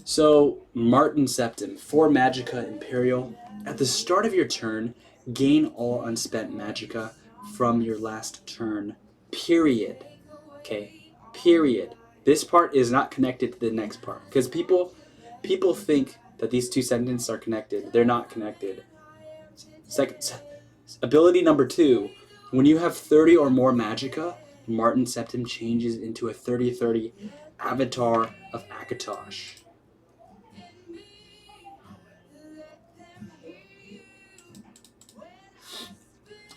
So, Martin Septim, 4 Magicka Imperial. At the start of your turn, gain all unspent Magicka from your last turn. Period. Okay? Period. This part is not connected to the next part. Because people think that these two sentences are connected. They're not connected. Ability number 2. When you have 30 or more Magicka, Martin Septim changes into a 30/30 Avatar of Akatosh.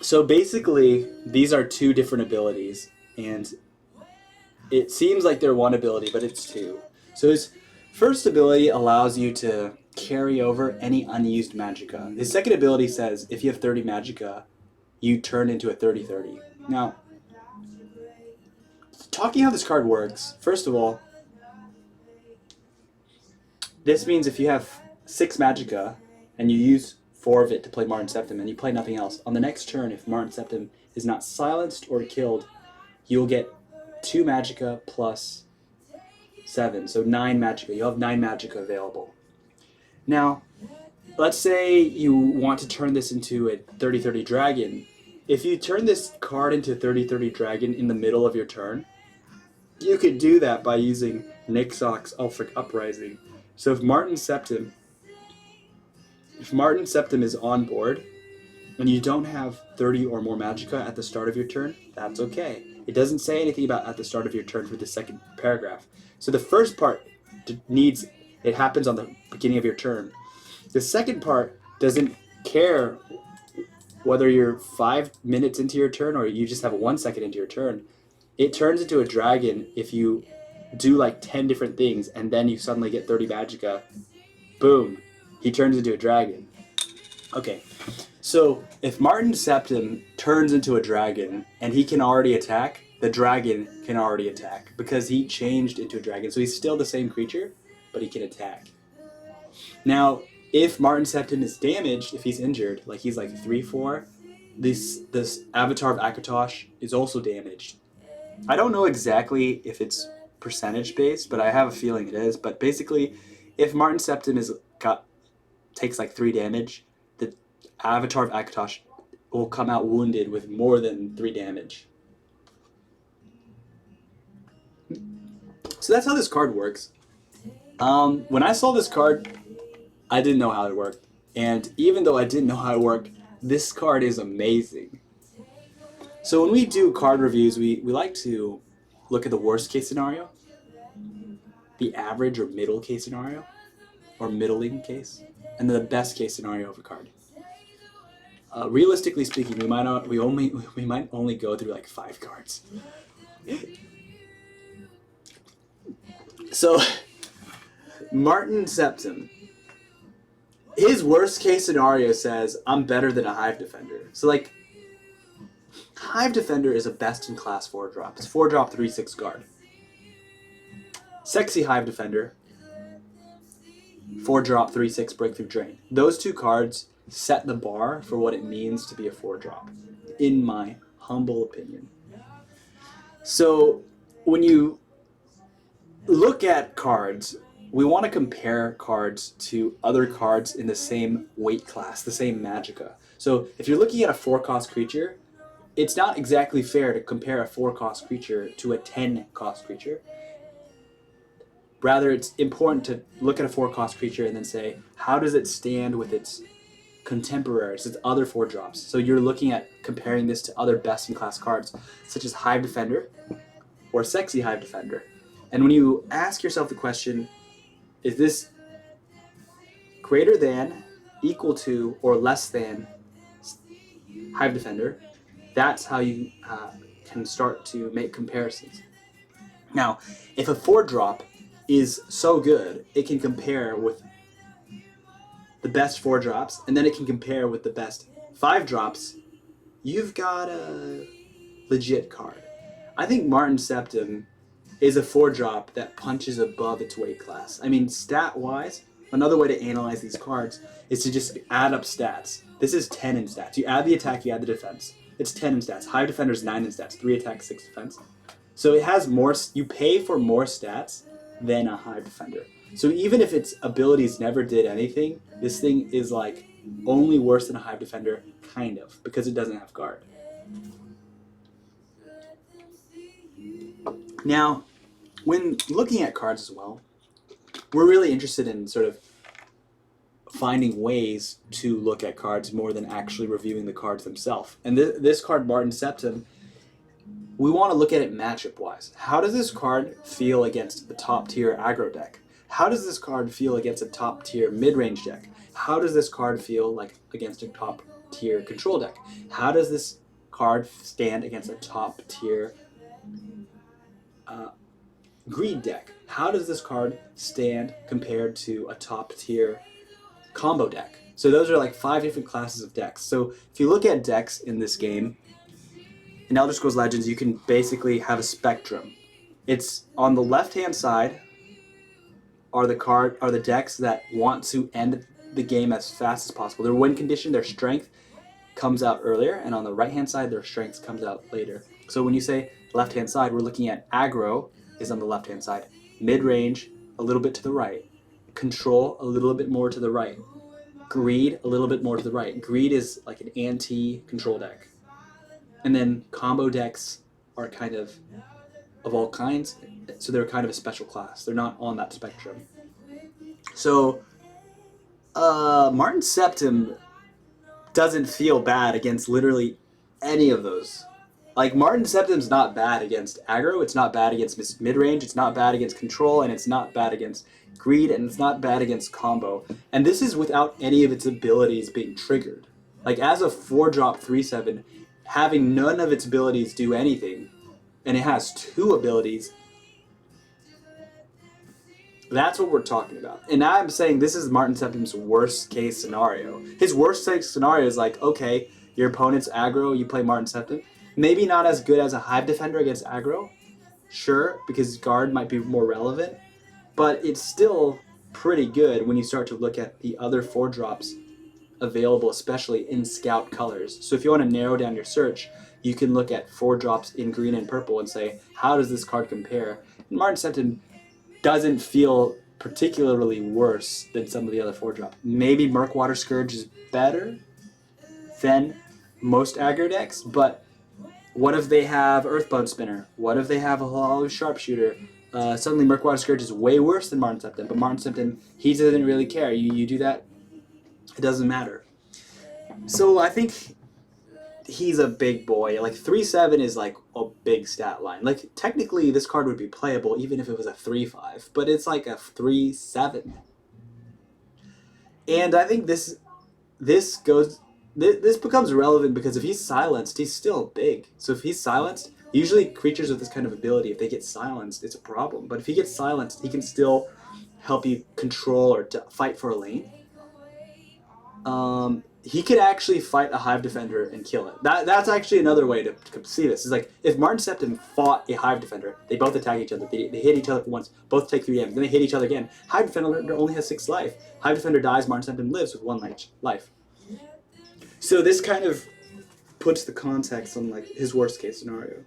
So basically, these are two different abilities, and it seems like they're one ability, but it's two. So his first ability allows you to carry over any unused Magicka. His second ability says if you have 30 Magicka, you turn into a 30/30. Now, talking how this card works, first of all, this means if you have 6 Magicka and you use 4 of it to play Martin Septim and you play nothing else, on the next turn, if Martin Septim is not silenced or killed, you'll get 2 Magicka plus 7, so 9 Magicka. You'll have 9 Magicka available. Now, let's say you want to turn this into a 30/30 dragon. If you turn this card into a 30/30 dragon in the middle of your turn, you could do that by using Nixok's Ulfric Uprising. So if Martin Septim is on board, and you don't have 30 or more Magicka at the start of your turn, that's okay. It doesn't say anything about at the start of your turn for the second paragraph. So the first part it happens on the beginning of your turn. The second part doesn't care whether you're 5 minutes into your turn or you just have 1 second into your turn. It turns into a dragon if you do like 10 different things and then you suddenly get 30 Magicka. Boom. He turns into a dragon. Okay. So, if Martin Septim turns into a dragon and he can already attack, the dragon can already attack because he changed into a dragon. So he's still the same creature, but he can attack. Now, if Martin Septim is damaged, if he's injured, like he's like 3/4, this Avatar of Akatosh is also damaged. I don't know exactly if it's percentage based, but I have a feeling it is. But basically, if Martin Septim takes like 3 damage, the Avatar of Akatosh will come out wounded with more than 3 damage. So that's how this card works. When I saw this card, I didn't know how it worked. And even though I didn't know how it worked, this card is amazing. So when we do card reviews, we like to look at the worst case scenario, the average or middle case scenario, or middling case, and then the best case scenario of a card. Realistically speaking, we might only go through like 5 cards. So, Martin Septim, his worst case scenario says, I'm better than a Hive Defender. So like, Hive Defender is a best in class 4-drop. It's 4-drop 3/6 guard. Sexy Hive Defender, 4-drop 3/6 breakthrough drain. Those 2 cards set the bar for what it means to be a 4-drop, in my humble opinion. So when you look at cards, we want to compare cards to other cards in the same weight class, the same Magicka. So if you're looking at a 4-cost creature, it's not exactly fair to compare a 4-cost creature to a 10-cost creature. Rather, it's important to look at a 4-cost creature and then say, how does it stand with its contemporaries, its other 4-drops? So you're looking at comparing this to other best-in-class cards, such as Hive Defender or Sexy Hive Defender. And when you ask yourself the question, is this greater than, equal to, or less than Hive Defender, that's how you can start to make comparisons. Now, if a 4-drop is so good, it can compare with the best 4-drops, and then it can compare with the best 5-drops, you've got a legit card. I think Martin Septim is a 4-drop that punches above its weight class. I mean, stat-wise, another way to analyze these cards is to just add up stats. This is 10 in stats. You add the attack, you add the defense. It's 10 in stats. Hive Defender's 9 in stats. 3 attack, 6 defense. So it has more. You pay for more stats than a Hive Defender. So even if its abilities never did anything, this thing is like only worse than a Hive Defender, kind of, because it doesn't have guard. Now, when looking at cards as well, we're really interested in sort of finding ways to look at cards more than actually reviewing the cards themselves. And this card, Martin Septim, we want to look at it matchup-wise. How does this card feel against a top-tier aggro deck? How does this card feel against a top-tier mid-range deck? How does this card feel like against a top-tier control deck? How does this card stand against a top-tier greed deck? How does this card stand compared to a top-tier combo deck? So those are like 5 different classes of decks. So if you look at decks in this game, in Elder Scrolls Legends, you can basically have a spectrum. It's on the left-hand side are the decks that want to end the game as fast as possible. Their win condition, their strength comes out earlier, and on the right-hand side, their strength comes out later. So when you say left-hand side, we're looking at aggro is on the left-hand side, mid-range a little bit to the right, control a little bit more to the right, greed a little bit more to the right. Greed is like an anti-control deck. And then combo decks are kind of all kinds, so they're kind of a special class. They're not on that spectrum. So Martin Septim doesn't feel bad against literally any of those. Like, Martin Septim's not bad against aggro, it's not bad against mid-range, it's not bad against control, and it's not bad against greed, and it's not bad against combo. And this is without any of its abilities being triggered. Like, as a 4-drop 3/7, having none of its abilities do anything, and it has 2 abilities, that's what we're talking about. And I'm saying this is Martin Septim's worst case scenario. His worst case scenario is like, okay, your opponent's aggro, you play Martin Septim. Maybe not as good as a Hive Defender against aggro, sure, because guard might be more relevant, but it's still pretty good when you start to look at the other 4-drops available, especially in Scout colors. So if you want to narrow down your search, you can look at 4-drops in green and purple and say, how does this card compare? And Martin Septim doesn't feel particularly worse than some of the other 4-drop. Maybe Murkwater Scourge is better than most aggro decks, but what if they have Earthbound Spinner? What if they have a Hollow Sharpshooter? Suddenly Murkwater Scourge is way worse than Martin Septim, but Martin Septim, he doesn't really care. You do that, it doesn't matter. So I think he's a big boy. Like, 3/7 is like a big stat line. Like, technically this card would be playable even if it was a 3/5, but it's like a 3/7. And I think this becomes relevant because if he's silenced, he's still big. So if he's silenced, usually creatures with this kind of ability, if they get silenced, it's a problem. But if he gets silenced, he can still help you control or fight for a lane. He could actually fight a Hive Defender and kill it. That's actually another way to see this. It's like, if Martin Septim fought a Hive Defender, they both attack each other, they hit each other once, both take 3 damage, then they hit each other again. Hive Defender only has 6 life. Hive Defender dies, Martin Septim lives with 1 life. So this kind of puts the context on like his worst case scenario.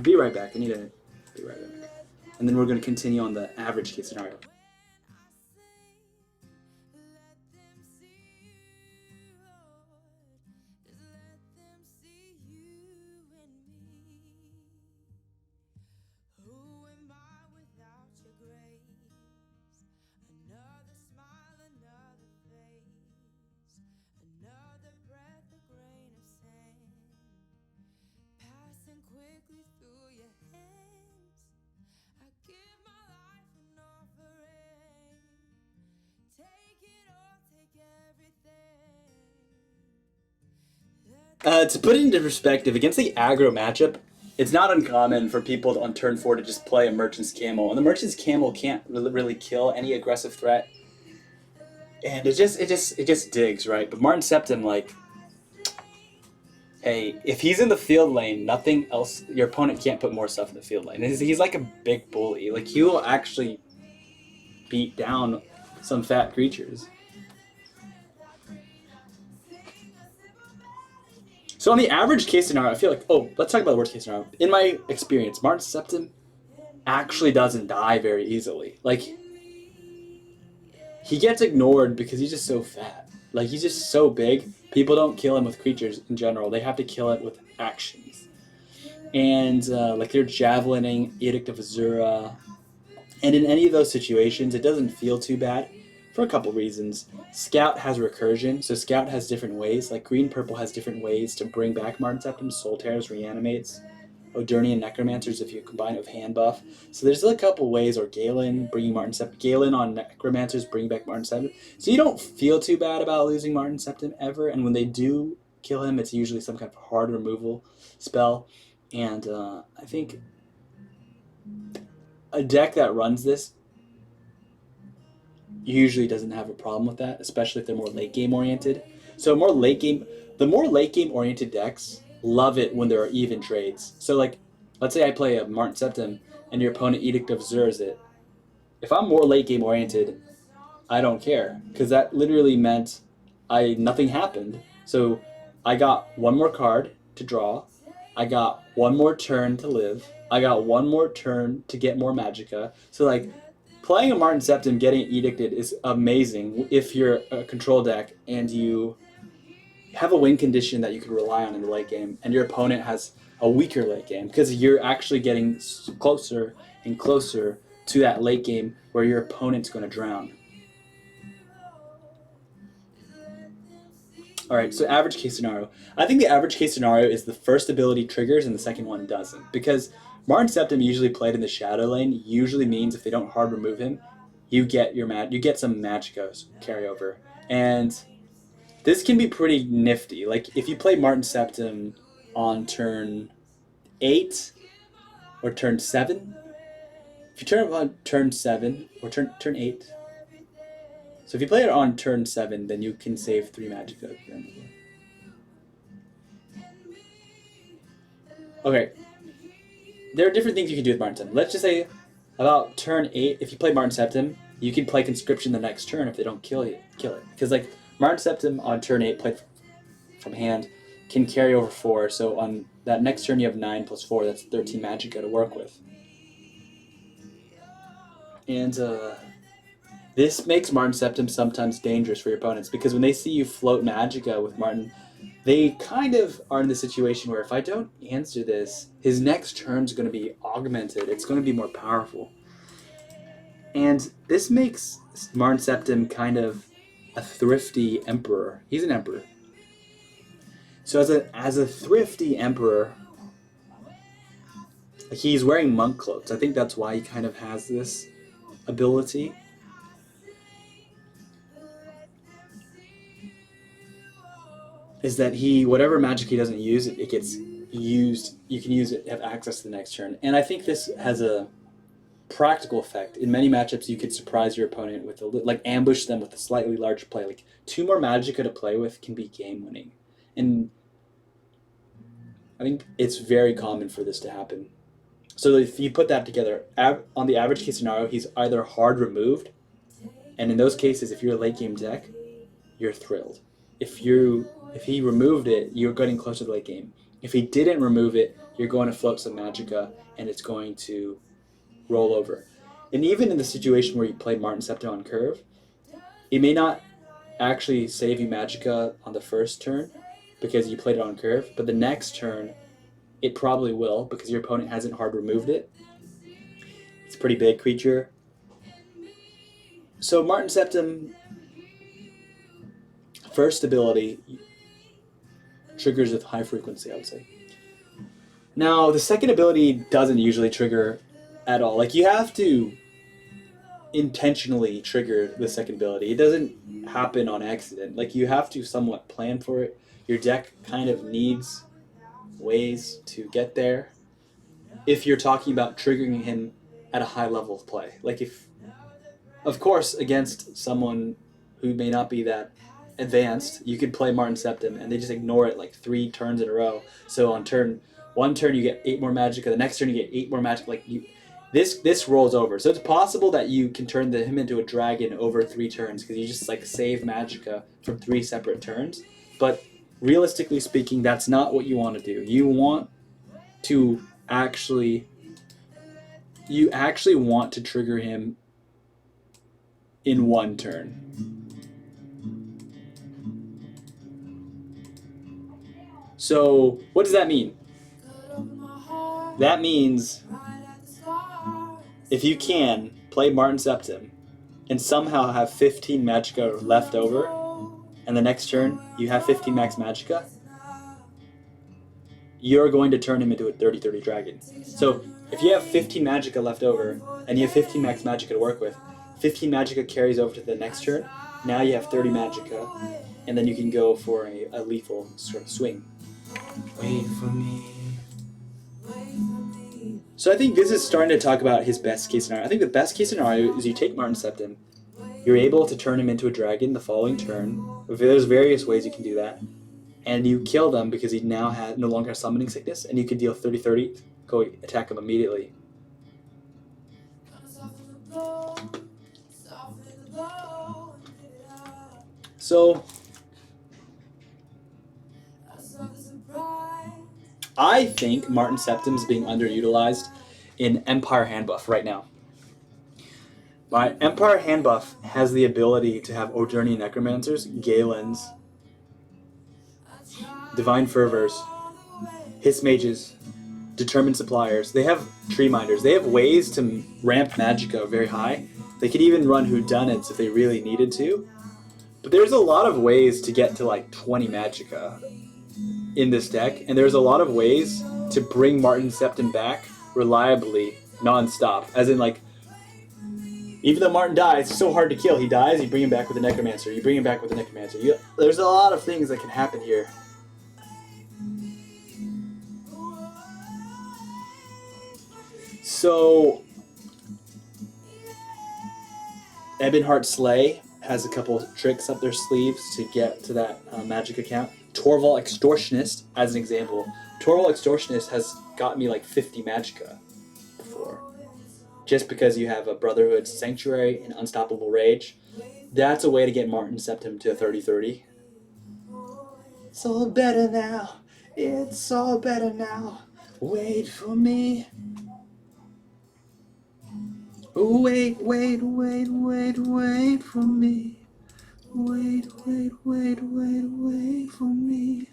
Be right back. I need to be right back. And then we're going to continue on the average case scenario. To put it into perspective, against the aggro matchup, it's not uncommon for people on turn 4 to just play a Merchant's Camel, and the Merchant's Camel can't really kill any aggressive threat, and it just digs, right? But Martin Septim, like, hey, if he's in the field lane, nothing else, your opponent can't put more stuff in the field lane. He's like a big bully. Like, he will actually beat down some fat creatures. So on the average case scenario, I feel like, let's talk about the worst case scenario. In my experience, Martin Septim actually doesn't die very easily. Like, he gets ignored because he's just so fat. Like, he's just so big. People don't kill him with creatures in general. They have to kill it with actions. And, like, they're javelining Edict of Azura. And in any of those situations, it doesn't feel too bad for a couple reasons. Scout has recursion, so Scout has different ways. Like, Green-Purple has different ways to bring back Martin Septim. Soul Tears reanimates. Odurnian Necromancers if you combine it with hand buff. So there's a couple ways, or Galen bringing Martin Septim. Galen on Necromancers bring back Martin Septim. So you don't feel too bad about losing Martin Septim ever, and when they do kill him, it's usually some kind of hard removal spell. And I think a deck that runs this usually doesn't have a problem with that, especially if they're more late game oriented. So the more late game oriented decks love it when there are even trades. So, like, let's say I play a Martin Septim and your opponent Edict of Azura's it. If I'm more late game oriented, I don't care, because that literally meant nothing happened. So I got one more card to draw, I got one more turn to live, I got one more turn to get more Magicka. So, like, playing a Martin Septim, getting it edicted is amazing if you're a control deck and you have a win condition that you can rely on in the late game, and your opponent has a weaker late game, because you're actually getting closer and closer to that late game where your opponent's going to drown. Alright, so average case scenario. I think the average case scenario is the first ability triggers and the second one doesn't, because Martin Septim usually played in the shadow lane usually means if they don't hard remove him, you get some Magicka carryover. And this can be pretty nifty. Like, if you play Martin Septim on turn 8 or turn 7, if you turn it on turn 7 or turn 8, so if you play it on turn 7, then you can save 3 Magicka. Okay, there are different things you can do with Martin Septim. Let's just say about turn 8, if you play Martin Septim, you can play Conscription the next turn if they don't kill it. Because, like, Martin Septim on turn 8 played from hand can carry over 4, so on that next turn you have 9 plus 4, that's 13 Magicka to work with. And this makes Martin Septim sometimes dangerous for your opponents, because when they see you float Magicka with Martin, they kind of are in the situation where if I don't answer this, his next turn's going to be augmented, it's going to be more powerful. And this makes Martin Septim kind of a thrifty emperor. He's an emperor. So as a thrifty emperor, he's wearing monk clothes. I think that's why he kind of has this ability. Is that whatever magic he doesn't use, it gets used. You can use it, have access to the next turn. And I think this has a practical effect. In many matchups, you could surprise your opponent with ambush them with a slightly larger play. Like, 2 more Magicka to play with can be game winning. And I think it's very common for this to happen. So if you put that together, on the average case scenario, he's either hard removed, and in those cases, if you're a late game deck, you're thrilled. If he removed it, you're getting closer to the late game. If he didn't remove it, you're going to float some Magicka, and it's going to roll over. And even in the situation where you play Martin Septim on curve, it may not actually save you Magicka on the first turn because you played it on curve, but the next turn it probably will because your opponent hasn't hard removed it. It's a pretty big creature. So Martin Septim, first ability, triggers with high frequency, I would say. Now, the second ability doesn't usually trigger at all. Like, you have to intentionally trigger the second ability. It doesn't happen on accident. Like, you have to somewhat plan for it. Your deck kind of needs ways to get there if you're talking about triggering him at a high level of play. Like, if, of course, against someone who may not be that advanced, you could play Martin Septim and they just ignore it like 3 turns in a row. So on one turn you get 8 more Magicka, the next turn you get 8 more Magicka. Like, this rolls over. So it's possible that you can turn him into a dragon over 3 turns because you just like save Magicka from 3 separate turns. But realistically speaking, that's not what you want to do. You want to actually you actually want to trigger him in one turn. So what does that mean? That means if you can play Martin Septim and somehow have 15 Magicka left over, and the next turn you have 15 max Magicka, you're going to turn him into a 30-30 dragon. So if you have 15 Magicka left over and you have 15 max Magicka to work with, 15 Magicka carries over to the next turn. Now you have 30 Magicka, and then you can go for a lethal sort of swing. Wait for me. So I think this is starting to talk about his best case scenario. I think the best case scenario is you take Martin Septim, you're able to turn him into a dragon the following turn. There's various ways you can do that. And you kill them because he now no longer has summoning sickness, and you can deal 30-30, go attack him immediately. So I think Martin Septim is being underutilized in Empire Handbuff right now. My Empire Handbuff has the ability to have Odurnian Necromancers, Galens, Divine Fervors, Hiss Mages, Determined Suppliers. They have Tree Minders. They have ways to ramp Magicka very high. They could even run Whodunits if they really needed to. But there's a lot of ways to get to like 20 Magicka in this deck, and there's a lot of ways to bring Martin Septim back reliably, non-stop. As in, like, even though Martin dies, it's so hard to kill. He dies, you bring him back with a Necromancer. You bring him back with a Necromancer. There's a lot of things that can happen here. So, Ebonheart Slay has a couple tricks up their sleeves to get to that magic account. Torval Extortionist, as an example. Torval Extortionist has got me like 50 Magicka before. Just because you have a Brotherhood Sanctuary and Unstoppable Rage. That's a way to get Martin Septim to a 30-30. It's all better now. It's all better now. Wait for me. Wait, wait, wait, wait, wait for me. Wait, wait, wait, wait, wait for me.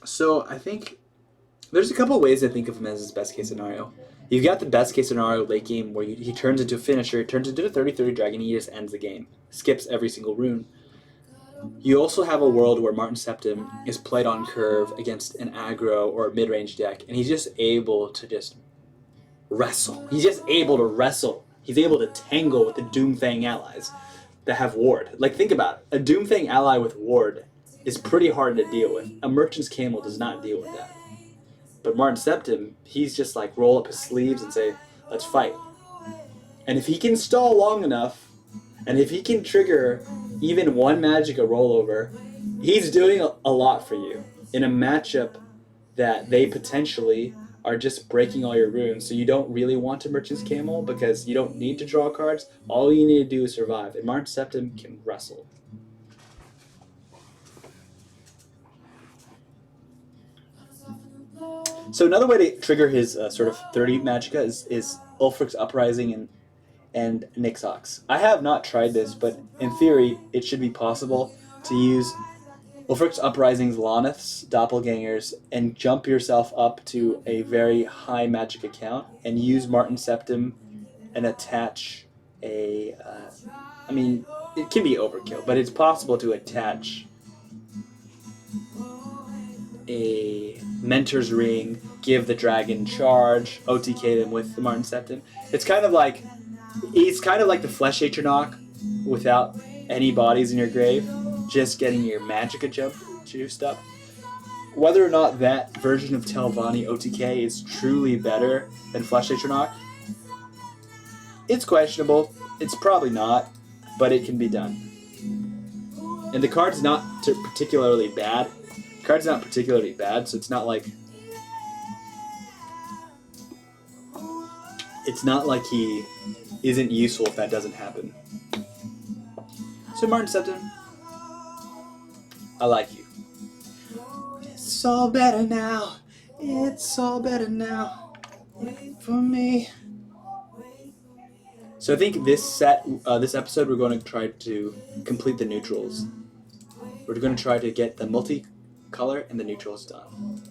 So I think there's a couple ways to think of him as his best case scenario. You've got the best case scenario late game where he turns into a finisher, turns into a 30-30 dragon, he just ends the game. Skips every single rune. You also have a world where Martin Septim is played on curve against an aggro or a mid-range deck, and he's just able to just wrestle. He's just able to wrestle. He's able to tangle with the Doomfang allies that have ward. Like, think about it. A Doomfang ally with ward is pretty hard to deal with. A Merchant's Camel does not deal with that. But Martin Septim, he's just like roll up his sleeves and say, let's fight. And if he can stall long enough, and if he can trigger even one Magicka rollover, he's doing a lot for you in a matchup that they potentially are just breaking all your runes. So you don't really want a Merchant's Camel because you don't need to draw cards. All you need to do is survive. And Martin Septim can wrestle. So another way to trigger his sort of 30 Magicka is Ulfric's Uprising and Nixox. I have not tried this, but in theory, it should be possible to use Ulfric's Uprising's Loniths, Doppelgangers, and jump yourself up to a very high magic account and use Martin Septim and attach a... I mean, it can be overkill, but it's possible to attach a Mentor's Ring, give the dragon charge, OTK them with the Martin Septim. It's kind of like the Flesh Atronach without any bodies in your grave, just getting your Magicka jump juiced up. Whether or not that version of Telvanni OTK is truly better than Flesh Atronach, it's questionable. It's probably not, but it can be done. And the card's not particularly bad. The card's not particularly bad, so it's not like he isn't useful if that doesn't happen. So Martin Septim, I like you. It's all better now. It's all better now. Wait for me. So I think this episode, we're going to try to complete the neutrals. We're going to try to get the multicolor and the neutrals done.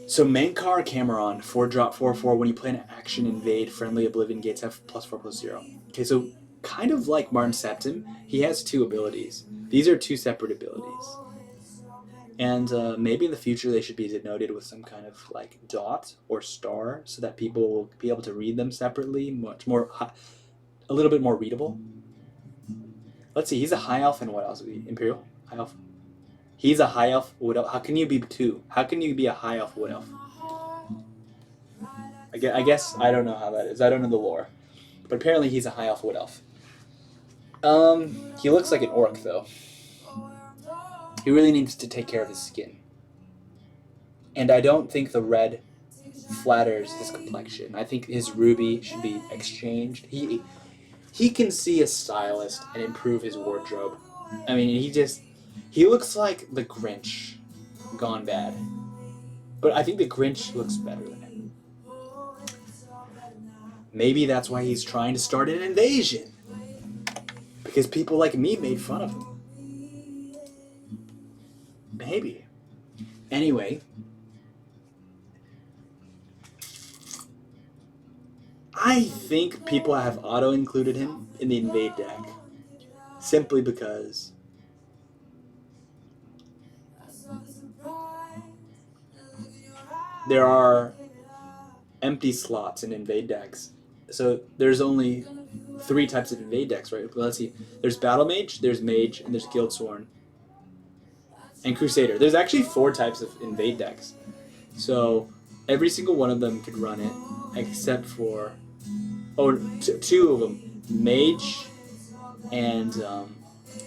So main car Cameron, 4-drop 4/4. When you play an action invade, friendly Oblivion gates have +4/+0. Okay, so kind of like Martin Septim, he has 2 abilities. These are 2 separate abilities. And maybe in the future they should be denoted with some kind of like dot or star so that people will be able to read them separately, a little bit more readable. Let's see, he's a high elf and what else? Imperial? High elf? He's a high elf wood elf. How can you be 2? How can you be a high elf wood elf? I guess I don't know how that is. I don't know the lore. But apparently he's a high elf wood elf. He looks like an orc though. He really needs to take care of his skin. And I don't think the red flatters his complexion. I think his ruby should be exchanged. He can see a stylist and improve his wardrobe. I mean, he looks like the Grinch gone bad. But I think the Grinch looks better than him. Maybe that's why he's trying to start an invasion. Because people like me made fun of him. Maybe. Anyway, I think people have auto-included him in the invade deck simply because there are empty slots in invade decks. So there's only 3 types of invade decks, right? Let's see. There's Battle Mage, there's Mage, and there's Guildsworn. And Crusader. There's actually 4 types of invade decks. So every single one of them could run it, except for 2 of them. Mage and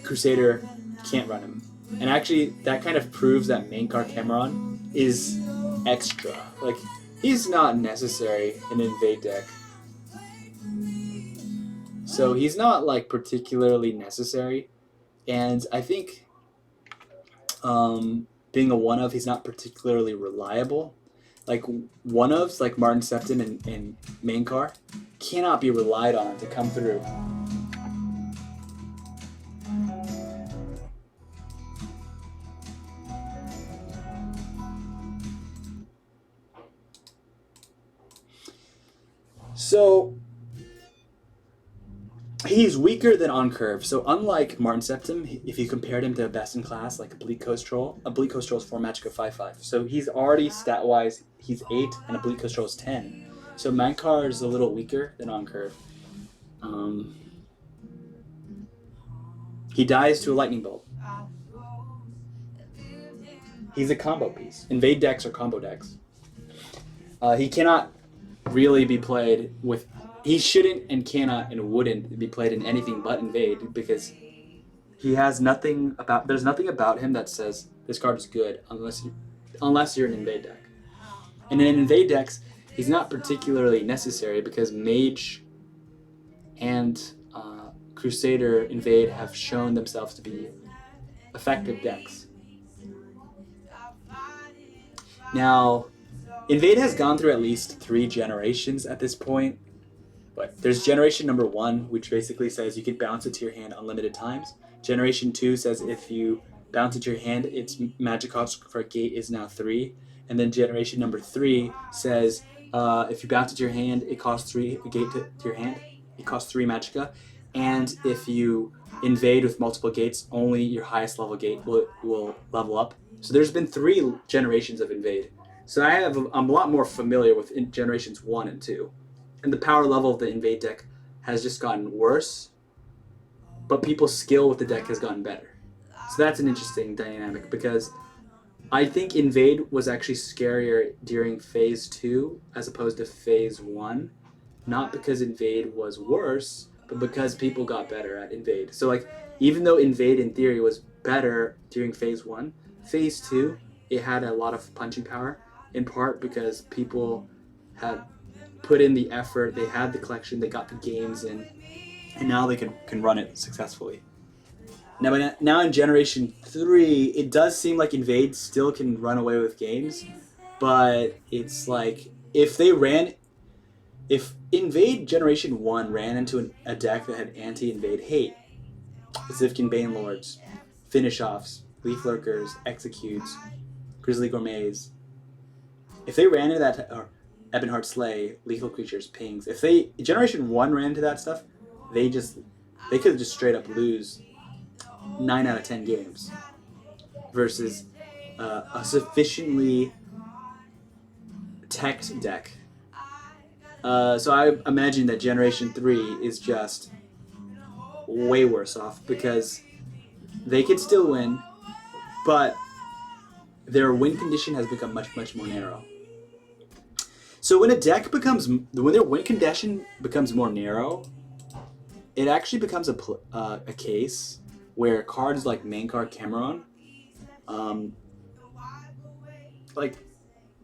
Crusader can't run him. And actually, that kind of proves that main card Cameron is extra. Like, he's not necessary in an invade deck. So he's not, like, particularly necessary. And I think being a one-of, he's not particularly reliable. Like, one-ofs, like Martin Septim and main car, cannot be relied on to come through. So he's weaker than on curve. So unlike Martin Septim, if you compared him to a best in class like a Bleak Coast Troll is 4 magic of 5/5. So he's already stat wise, he's 8 and a Bleak Coast Troll is 10. So Mankar is a little weaker than on curve. He dies to a lightning bolt. He's a combo piece. Invade decks are combo decks. He cannot really be played with. He shouldn't and cannot and wouldn't be played in anything but invade because he has nothing about. There's nothing about him that says this card is good unless you're an invade deck. And in invade decks, he's not particularly necessary because Mage and Crusader invade have shown themselves to be effective decks. Now, invade has gone through at least 3 generations at this point. But there's generation number 1, which basically says you can bounce it to your hand unlimited times. Generation 2 says if you bounce it to your hand, its magic cost for a gate is now 3. And then generation number 3 says if you bounce it to your hand, it costs 3 a gate to your hand. It costs 3 magicka. And if you invade with multiple gates, only your highest level gate will level up. So there's been 3 generations of invade. So I'm a lot more familiar with generations 1 and 2. And the power level of the invade deck has just gotten worse, but people's skill with the deck has gotten better. So that's an interesting dynamic because I think invade was actually scarier during phase 2 as opposed to phase 1. Not because invade was worse, but because people got better at invade. So like, even though invade in theory was better during phase 1, phase 2, it had a lot of punching power, in part because people had put in the effort, they had the collection, they got the games in, and now they can run it successfully. Now in Generation 3, it does seem like Invade still can run away with games, but it's like if Invade Generation 1 ran into a deck that had anti-invade hate, Zivkin Banelords, Finish Offs, Leaf Lurkers, Executes, Grizzly Gourmets, if they ran into that, or Ebonheart Slay, Lethal Creatures, Pings, if they, Generation 1 ran into that stuff, they could just straight up lose 9 out of 10 games versus a sufficiently teched deck. So I imagine that Generation 3 is just way worse off because they could still win, but their win condition has become much, much more narrow. So when their win condition becomes more narrow, it actually becomes a case where cards like Mankar Cameron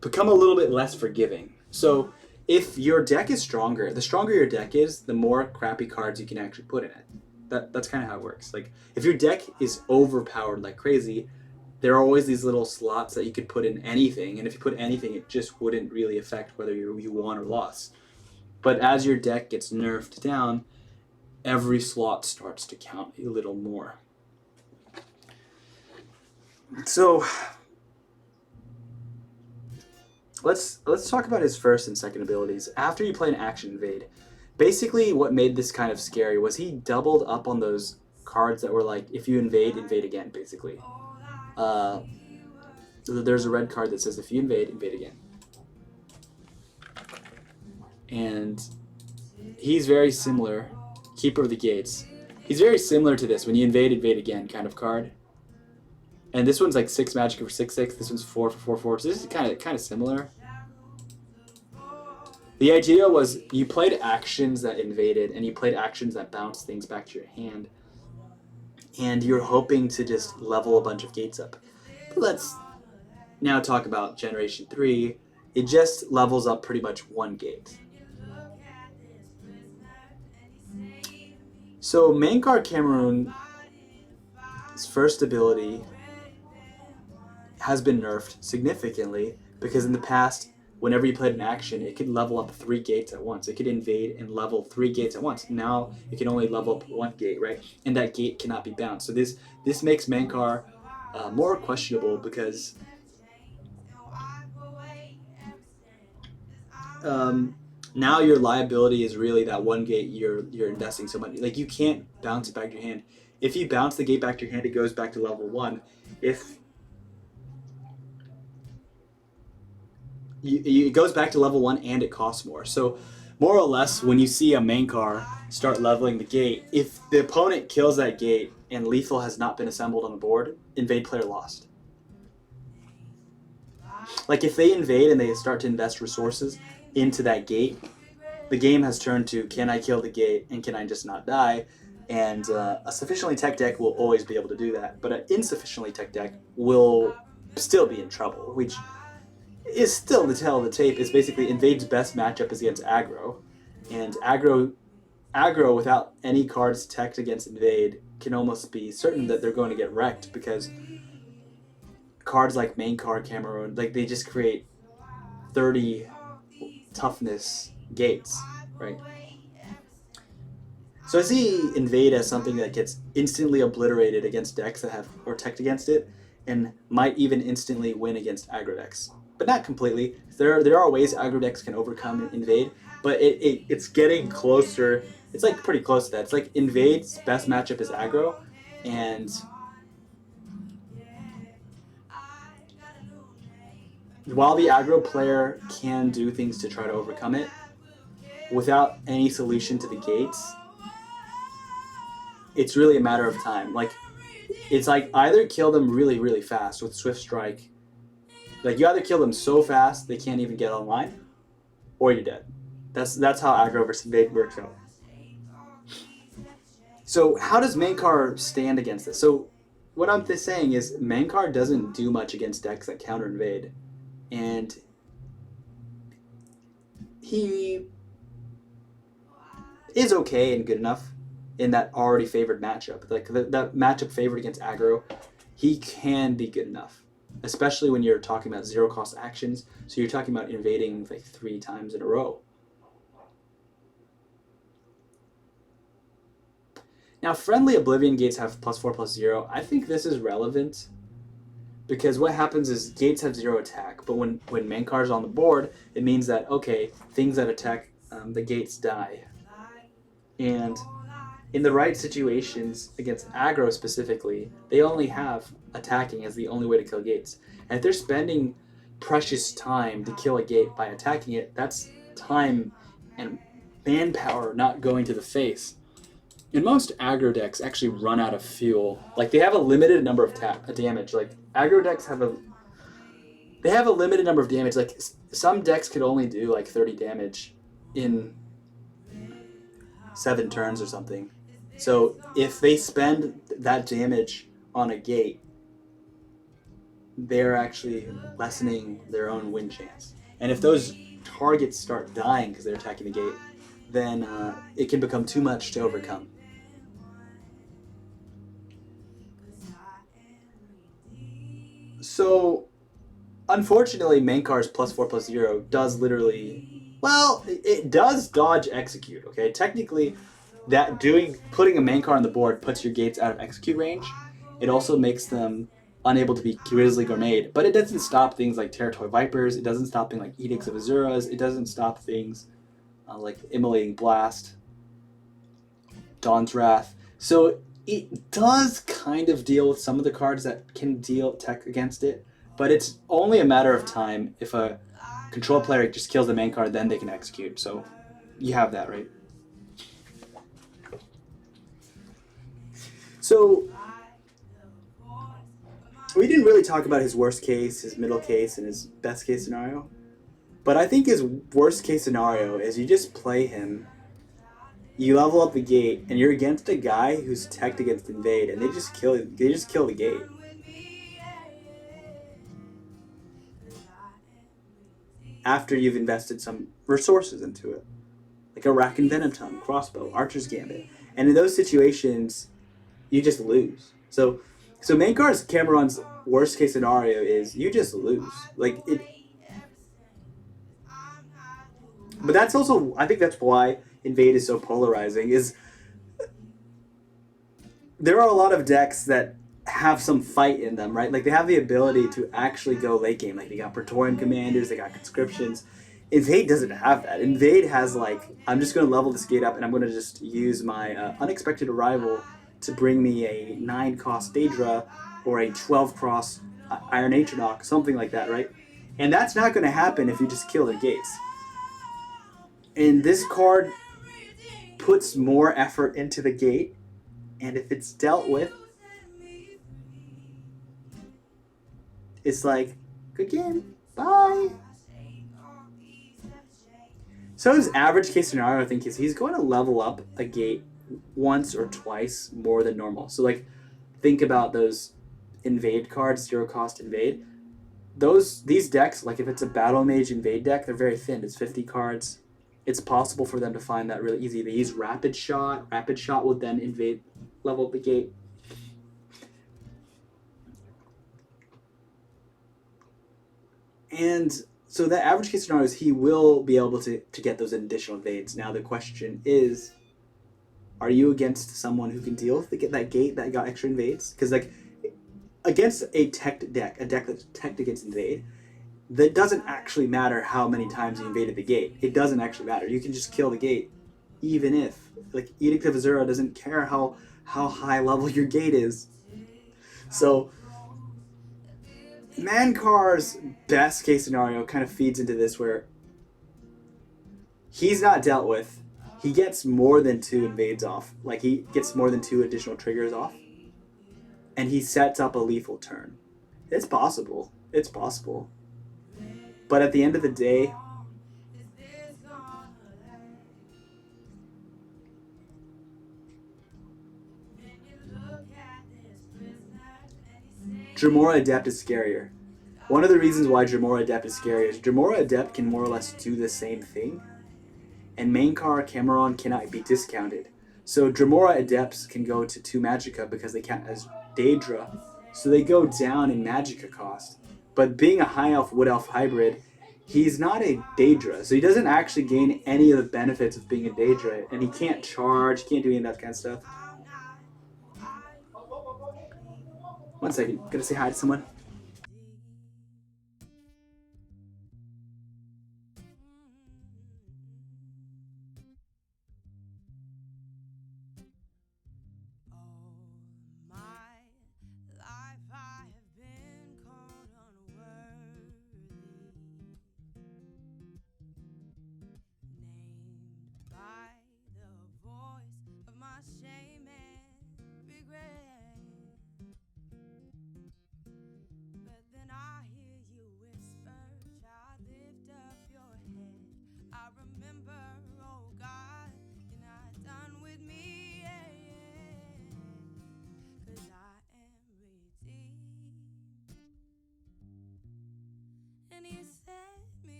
become a little bit less forgiving. So if your deck is stronger, the stronger your deck is, the more crappy cards you can actually put in it. That's kind of how it works. Like if your deck is overpowered like crazy, there are always these little slots that you could put in anything, and if you put anything, it just wouldn't really affect whether you won or lost. But as your deck gets nerfed down, every slot starts to count a little more. So let's talk about his first and second abilities. After you play an Action Invade, basically what made this kind of scary was he doubled up on those cards that were like, if you invade again, basically. There's a red card that says, if you invade again. And he's very similar, Keeper of the Gates. He's very similar to this, when you invade again kind of card. And this one's like 6 magic for 6/6. This one's 4 for 4/4. So this is kind of similar. The idea was you played actions that invaded, and you played actions that bounced things back to your hand. And you're hoping to just level a bunch of gates up. But let's now talk about Generation 3. It just levels up pretty much 1 gate. So Mankar Cameron's first ability has been nerfed significantly because in the past, whenever you played an action, it could level up 3 gates at once. It could invade and level 3 gates at once. Now it can only level up 1 gate, right? And that gate cannot be bounced. So this makes Mankar more questionable because now your liability is really that 1 gate you're investing so much. Like you can't bounce it back to your hand. If you bounce the gate back to your hand, it goes back to level 1. It goes back to level 1 and it costs more. So more or less, when you see a Mankar start leveling the gate, if the opponent kills that gate and lethal has not been assembled on the board, invade player lost. Like if they invade and they start to invest resources into that gate, the game has turned to, can I kill the gate and can I just not die? And a sufficiently tech deck will always be able to do that, but an insufficiently tech deck will still be in trouble, which is still the tale of the tape. Is basically Invade's best matchup is against aggro, and aggro without any cards teched against Invade can almost be certain that they're going to get wrecked because cards like Mankar Cameron, like they just create 30 toughness gates, right? So I see Invade as something that gets instantly obliterated against decks that have or teched against it, and might even instantly win against aggro decks. But not completely. There are ways aggro decks can overcome Invade, but it's getting closer. It's like pretty close to that. It's like Invade's best matchup is aggro, and while the aggro player can do things to try to overcome it, without any solution to the gates, it's really a matter of time. Like, it's like either kill them really, really fast with Swift Strike. Like, you either kill them so fast they can't even get online, or you're dead. That's how aggro versus Invade works out. So how does Mankar stand against this? So what I'm saying is Mankar doesn't do much against decks that counter Invade. And he is okay and good enough. in that already favored matchup. Like that matchup favored against aggro, he can be good enough, especially when you're talking about zero cost actions. So you're talking about invading like 3 times in a row. Now, friendly Oblivion gates have +4/+0. I think this is relevant because what happens is gates have 0 attack, but when main card is on the board, it means that, okay, things that attack the gates die. And in the right situations, against aggro specifically, they only have attacking as the only way to kill gates. And if they're spending precious time to kill a gate by attacking it, that's time and manpower not going to the face. And most aggro decks actually run out of fuel. Like, they have a limited number of damage. Like, aggro decks have a limited number of damage. Like, some decks could only do like 30 damage in 7 turns or something. So if they spend that damage on a gate, they're actually lessening their own win chance. And if those targets start dying because they're attacking the gate, then it can become too much to overcome. So, unfortunately, Mankar's +4/+0 does literally, well, it does dodge execute, okay? Technically, putting a Mankar on the board puts your gates out of execute range. It also makes them unable to be Grizzly Gourmet, but it doesn't stop things like Territory Vipers, it doesn't stop things like Edicts of Azuras, it doesn't stop things like Immolating Blast, Dawn's Wrath. So it does kind of deal with some of the cards that can deal tech against it, but it's only a matter of time. If a control player just kills the main card, then they can execute. So you have that, right? So we didn't really talk about his worst case, his middle case, and his best case scenario. But I think his worst case scenario is you just play him, you level up the gate, and you're against a guy who's teched against invade, and they just kill the gate. After you've invested some resources into it, like a Rack and Venom Tongue, Crossbow, Archer's Gambit, and in those situations, you just lose. So Mankar's Cameron's worst case scenario is you just lose. Like it. But that's also, I think that's why Invade is so polarizing, is there are a lot of decks that have some fight in them, right? Like they have the ability to actually go late game. Like they got Praetorian Commanders, they got Conscriptions. Invade doesn't have that. Invade has like, I'm just going to level this gate up and I'm going to just use my Unexpected Arrival to bring me a 9-cost Daedra or a 12-cost Iron Atronach, something like that, right? And that's not going to happen if you just kill their gates. And this card puts more effort into the gate, and if it's dealt with, it's like, good game, bye. So his average case scenario, I think, is he's going to level up a gate once or twice more than normal. So like, think about those invade cards, 0 cost invade. These decks, like if it's a Battle Mage invade deck, they're very thin. It's 50 cards. It's possible for them to find that really easy. They use Rapid Shot. Rapid Shot would then invade, level up the gate. And so the average case scenario is he will be able to get those additional invades. Now the question is, are you against someone who can deal with that gate that got extra invades? Because like against a teched deck, a deck that's teched against invade, that doesn't actually matter how many times you invaded the gate. It doesn't actually matter. You can just kill the gate, even if like Edict of Azura doesn't care how high level your gate is. So Mankar's best case scenario kind of feeds into this, where he's not dealt with. He gets more than 2 invades off. Like he gets more than 2 additional triggers off. And he sets up a lethal turn. It's possible. It's possible. But at the end of the day, Dremora Adept is scarier. One of the reasons why Dremora Adept is scarier is Dremora Adept can more or less do the same thing, and Mankar Cameron cannot be discounted. So Dremora Adepts can go to 2 Magicka because they count as Daedra, so they go down in Magicka cost. But being a High Elf Wood Elf hybrid, he's not a Daedra, so he doesn't actually gain any of the benefits of being a Daedra, and he can't charge, can't do any of that kind of stuff. One second, gotta say hi to someone.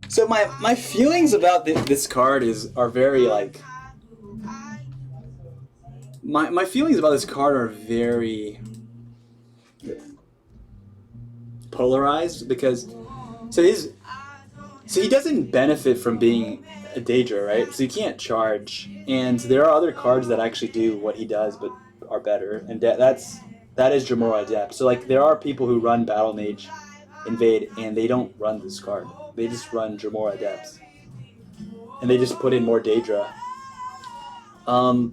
So my feelings about this card are very like my feelings about this card are very polarized because so he doesn't benefit from being a Daedra, right? So he can't charge, and there are other cards that actually do what he does but are better, and that is Dremora Adept. So like there are people who run Battle Mage Invade and they don't run this card. They just run Dremora Adepts. And they just put in more Daedra. And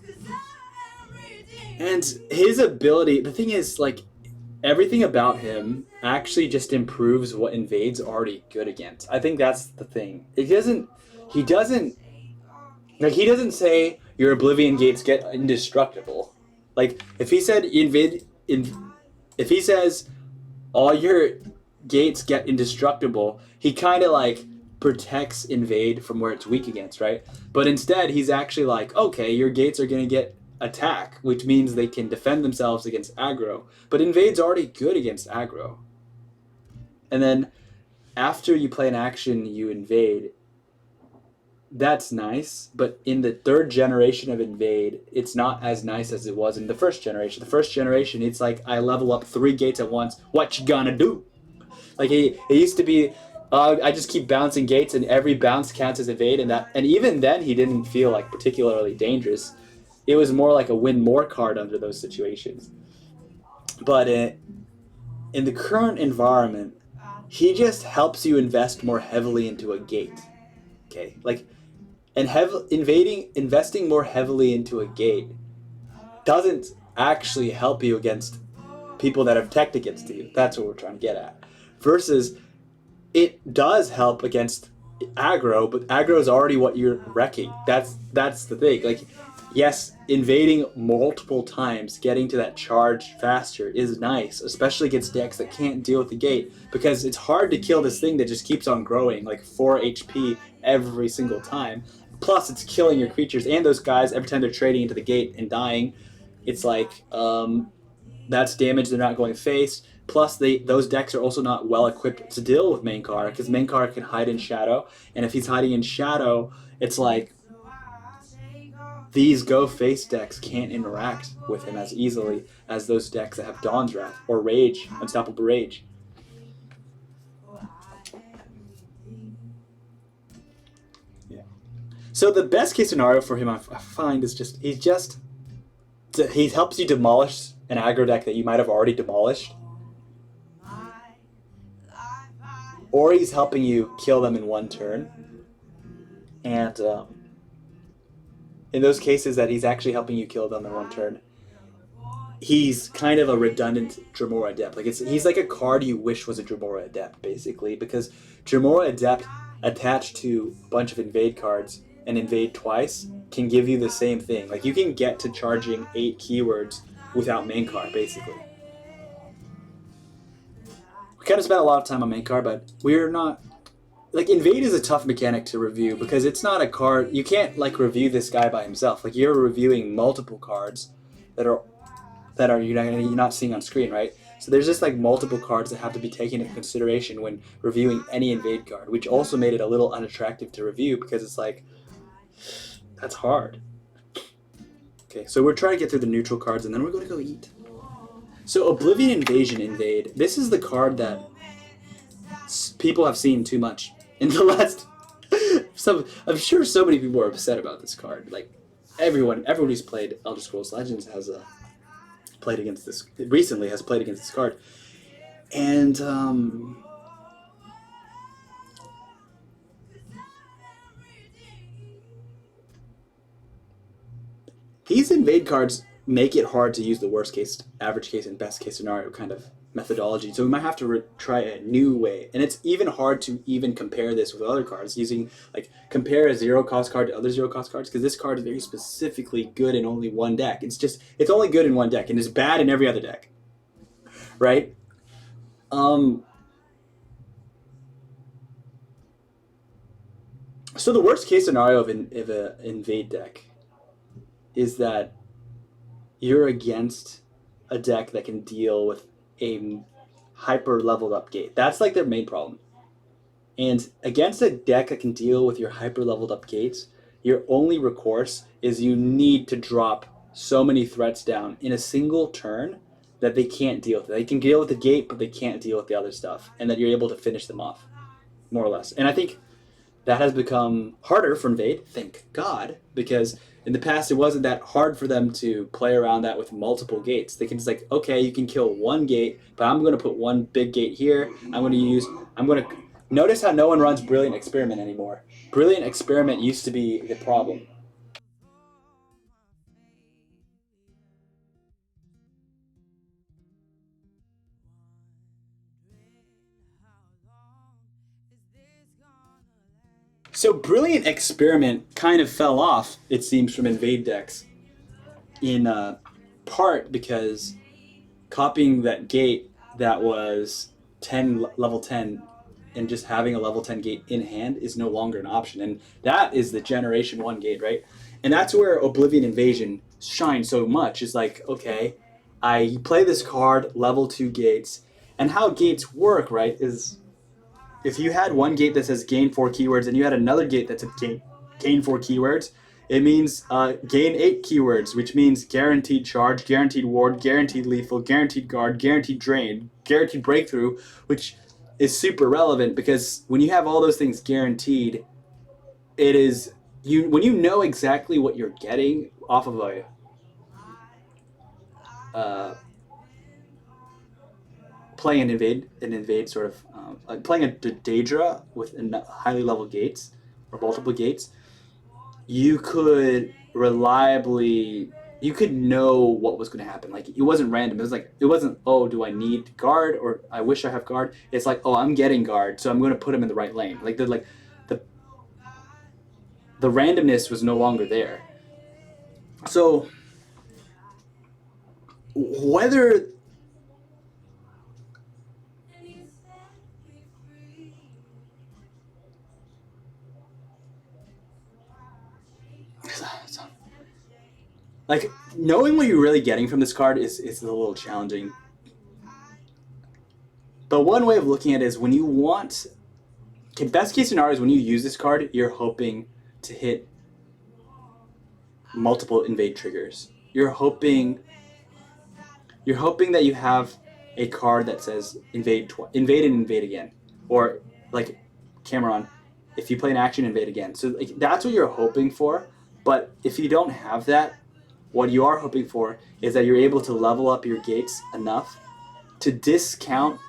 his ability, the thing is, like, everything about him actually just improves what Invade's already good against. I think that's the thing. He doesn't say your Oblivion gates get indestructible. Like, if he said if he says all your gates get indestructible, he kind of like protects Invade from where it's weak against, right? But instead, he's actually like, okay, your gates are going to get attack, which means they can defend themselves against aggro. But Invade's already good against aggro. And then after you play an action, you invade. That's nice, but in the 3rd generation of Invade, it's not as nice as it was in the 1st generation. The 1st generation, it's like, I level up 3 gates at once. What you gonna do? Like, it used to be, I just keep bouncing gates, and every bounce counts as Invade, and even then, he didn't feel like particularly dangerous. It was more like a win more card under those situations. But in the current environment, he just helps you invest more heavily into a gate. Okay, like, and investing more heavily into a gate doesn't actually help you against people that have teched against you. That's what we're trying to get at. Versus, it does help against aggro, but aggro is already what you're wrecking. That's the thing. Like, yes, invading multiple times, getting to that charge faster is nice, especially against decks that can't deal with the gate, because it's hard to kill this thing that just keeps on growing, like 4 HP every single time. Plus, it's killing your creatures and those guys every time they're trading into the gate and dying. It's like, that's damage, they're not going face. Plus, those decks are also not well equipped to deal with Mankar, because Mankar can hide in shadow, and if he's hiding in shadow, it's like these go face decks can't interact with him as easily as those decks that have Dawn's Wrath or Rage, Unstoppable Rage. Yeah. So the best case scenario for him, I find, is just he helps you demolish an aggro deck that you might have already demolished, or he's helping you kill them in one turn. And in those cases that he's actually helping you kill them in one turn, he's kind of a redundant Dremora Adept. Like, he's like a card you wish was a Dremora Adept, basically, because Dremora Adept attached to a bunch of Invade cards and Invade twice can give you the same thing. Like, you can get to charging 8 keywords without Mankar, basically. We kind of spent a lot of time on Mankar, but we're not... Like, Invade is a tough mechanic to review because it's not a card... You can't, like, review this guy by himself. Like, you're reviewing multiple cards that are you're not seeing on screen, right? So there's just like multiple cards that have to be taken into consideration when reviewing any invade card, which also made it a little unattractive to review because it's like, that's hard. Okay, so we're trying to get through the neutral cards and then we're going to go eat. So Oblivion Invasion Invade. This is the card that people have seen too much in the last... I'm sure so many people are upset about this card. Like, everyone who's played Elder Scrolls Legends has played against this recently. Has played against this card, and these invade cards make it hard to use the worst case, average case, and best case scenario kind of methodology. So we might have to try a new way, and it's even hard to even compare this with other cards using like compare a zero cost card to other zero cost cards because this card is very specifically good in only one deck. It's only good in one deck and it's bad in every other deck, right? So the worst case scenario of an invade deck is that you're against a deck that can deal with a hyper leveled up gate. That's like their main problem. And against a deck that can deal with your hyper leveled up gates, your only recourse is you need to drop so many threats down in a single turn that they can't deal with it. They can deal with the gate, but they can't deal with the other stuff, and that you're able to finish them off, more or less. And I think that has become harder for Invade, thank God, because in the past it wasn't that hard for them to play around that with multiple gates. They can just like, okay, you can kill one gate, but I'm going to put one big gate here. Notice how no one runs Brilliant Experiment anymore. Brilliant Experiment used to be the problem. So Brilliant Experiment kind of fell off, it seems, from Invade decks, in part because copying that gate that was level 10 and just having a level 10 gate in hand is no longer an option. And that is the Generation 1 gate, right? And that's where Oblivion Invasion shines so much. Is like, okay, I play this card, level 2 gates, and how gates work, right, is if you had one gate that says gain 4 keywords and you had another gate that says gain 4 keywords, it means gain 8 keywords, which means guaranteed charge, guaranteed ward, guaranteed lethal, guaranteed guard, guaranteed drain, guaranteed breakthrough, which is super relevant because when you have all those things guaranteed, it is when you know exactly what you're getting off of a playing an invade sort of like playing a Daedra with highly level gates or multiple gates, you could know what was going to happen. Like it wasn't random. It wasn't, oh, do I need guard or I wish I have guard. It's like, oh, I'm getting guard, so I'm going to put him in the right lane. The randomness was no longer there. So whether like knowing what you're really getting from this card is a little challenging. But one way of looking at it is when you want, best case scenario is when you use this card, you're hoping to hit multiple invade triggers. You're hoping that you have a card that says invade and invade again, or like Cameron, if you play an action, invade again. So like, that's what you're hoping for. But if you don't have that, what you are hoping for is that you're able to level up your gates enough to discount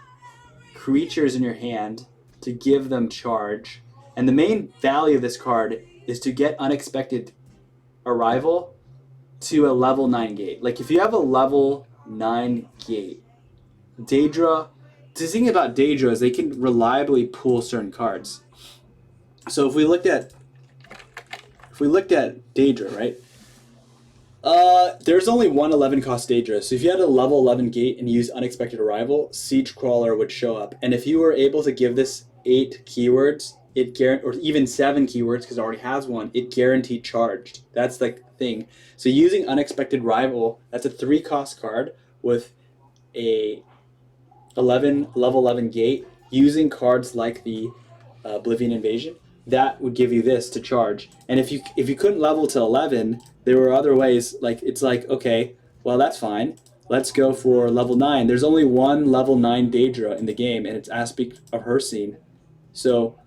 creatures in your hand to give them charge. And the main value of this card is to get unexpected arrival to a level 9 gate. Like if you have a level 9 gate, Daedra, the thing about Daedra is they can reliably pull certain cards. So if we looked at Daedra, right? There's only one 11 cost Daedra. So if you had a level 11 gate and use unexpected arrival, Siege Crawler would show up. And if you were able to give this 8 keywords, or even 7 keywords because it already has one, it guaranteed charged. That's the thing. So using unexpected arrival, that's a 3 cost card with a level 11 gate using cards like the Oblivion Invasion, that would give you this to charge. And if you couldn't level to 11, there were other ways. Like it's like, okay, well that's fine. Let's go for level 9. There's only one level 9 Daedra in the game, and it's Aspect of Hircine. So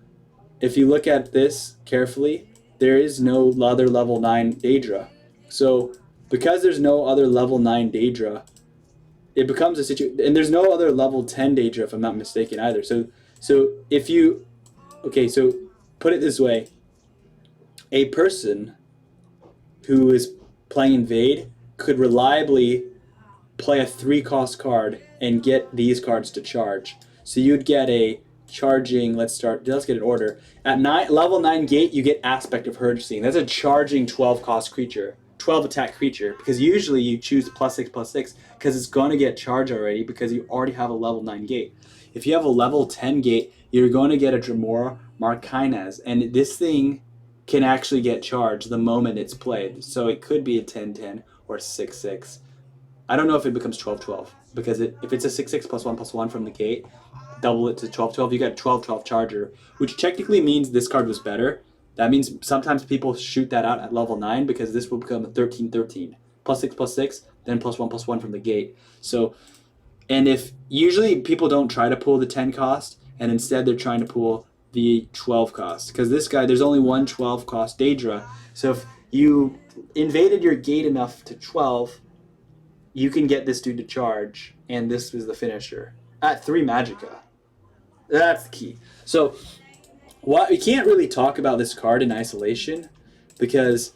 if you look at this carefully, there is no other level 9 Daedra. So because there's no other level 9 Daedra, it becomes a situation, and there's no other level 10 Daedra if I'm not mistaken either. So if you, okay, so put it this way, a person who is playing Invade could reliably play a 3-cost card and get these cards to charge. So you'd get a charging, let's get an order. At level 9 gate, you get Aspect of Hircine. That's a charging 12-cost creature. 12 attack creature, because usually you choose +6/+6 because it's going to get charged already because you already have a level 9 gate. If you have a level 10 gate, you're going to get a Dremora Marquinez, and this thing can actually get charged the moment it's played. So it could be a 10/10 or 6/6. I don't know if it becomes 12/12 because if it's a 6/6 +1/+1 from the gate, double it to 12/12, you got 12/12 charger, which technically means this card was better. That means sometimes people shoot that out at level 9 because this will become a 13/13. +6/+6, then +1/+1 from the gate. So, and if usually people don't try to pull the 10 cost, and instead they're trying to pull the 12 cost. Because this guy, there's only one 12 cost Daedra. So if you invaded your gate enough to 12, you can get this dude to charge, and this is the finisher. At 3 Magicka. That's the key. So, we can't really talk about this card in isolation because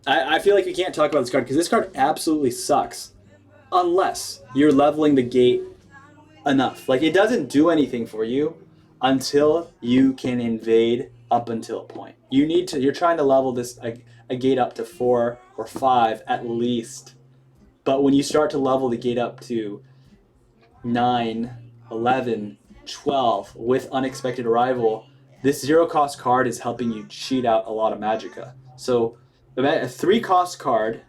I feel like we can't talk about this card because this card absolutely sucks unless you're leveling the gate enough. Like, it doesn't do anything for you until you can invade up until a point. You're trying to level this a gate up to 4 or 5 at least. But when you start to level the gate up to 9, 11, 12 with Unexpected Arrival, this 0-cost card is helping you cheat out a lot of Magicka. So a 3-cost card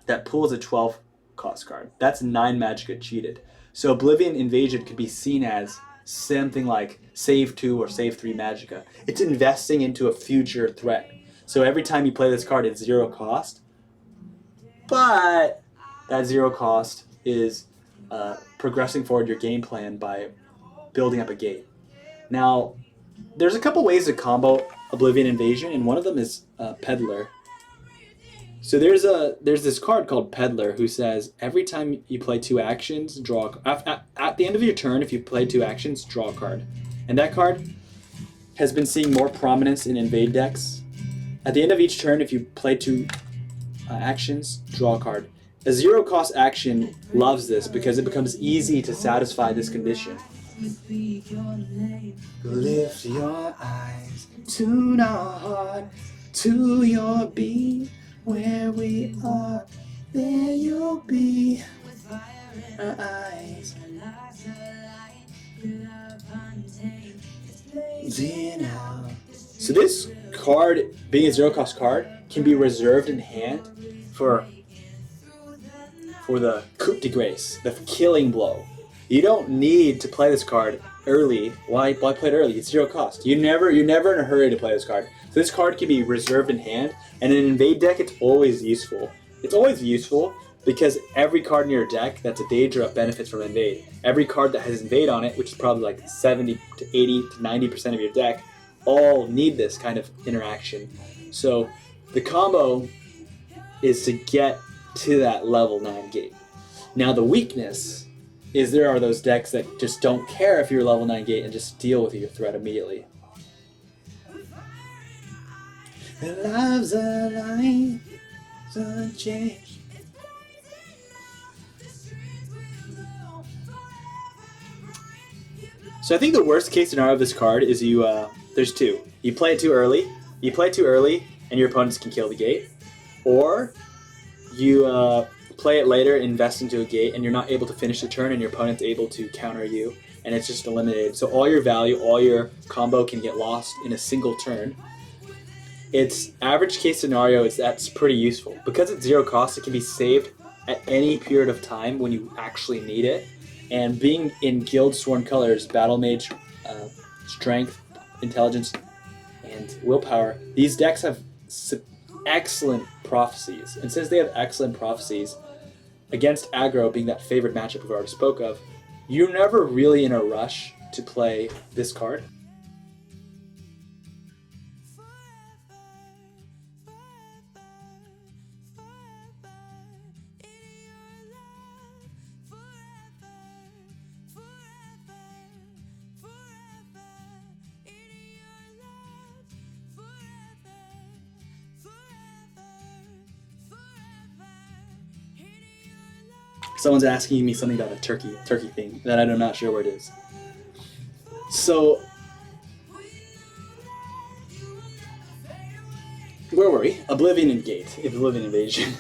that pulls a 12-cost card, that's 9 Magicka cheated. So Oblivion Invasion could be seen as something like save 2 or save 3 Magicka. It's investing into a future threat. So every time you play this card, it's 0 cost, but that 0 cost is progressing forward your game plan by building up a gate. Now, there's a couple ways to combo Oblivion Invasion, and one of them is Peddler. So there's this card called Peddler who says every time you play 2 actions, draw at the end of your turn. If you play 2 actions, draw a card, and that card has been seeing more prominence in Invade decks. At the end of each turn, if you play 2 actions, draw a card. A 0-cost action loves this because it becomes easy to satisfy this condition. Lift your eyes, tune our heart to your beat. Where we are, there you'll be. Our eyes blazing out. So this card, being a 0-cost card, can be reserved in hand for the coup de grace, the killing blow. You don't need to play this card early. Why play it early? It's 0 cost. You're never in a hurry to play this card. So this card can be reserved in hand, and in an Invade deck, it's always useful. It's always useful because every card in your deck that's a Daedra benefits from Invade. Every card that has Invade on it, which is probably like 70 to 80 to 90% of your deck, all need this kind of interaction. So the combo is to get to that level 9 gate. Now the weakness is there are those decks that just don't care if you're level 9 gate and just deal with your threat immediately. Their lives are lives unchanged. So I think the worst case scenario of this card is there's 2. You play it too early, and your opponents can kill the gate. Or you play it later, invest into a gate, and you're not able to finish the turn, and your opponent's able to counter you, and it's just eliminated. So all your value, all your combo can get lost in a single turn. Its average case scenario is that's pretty useful. Because it's 0 cost, it can be saved at any period of time when you actually need it. And being in Guild Sworn colors, Battle Mage, Strength, Intelligence, and Willpower, these decks have excellent prophecies. And since they have excellent prophecies, against aggro being that favored matchup we've already spoke of, you're never really in a rush to play this card. Someone's asking me something about a turkey thing that I'm not sure where it is. So, where were we? Oblivion and Gate. Oblivion Invasion.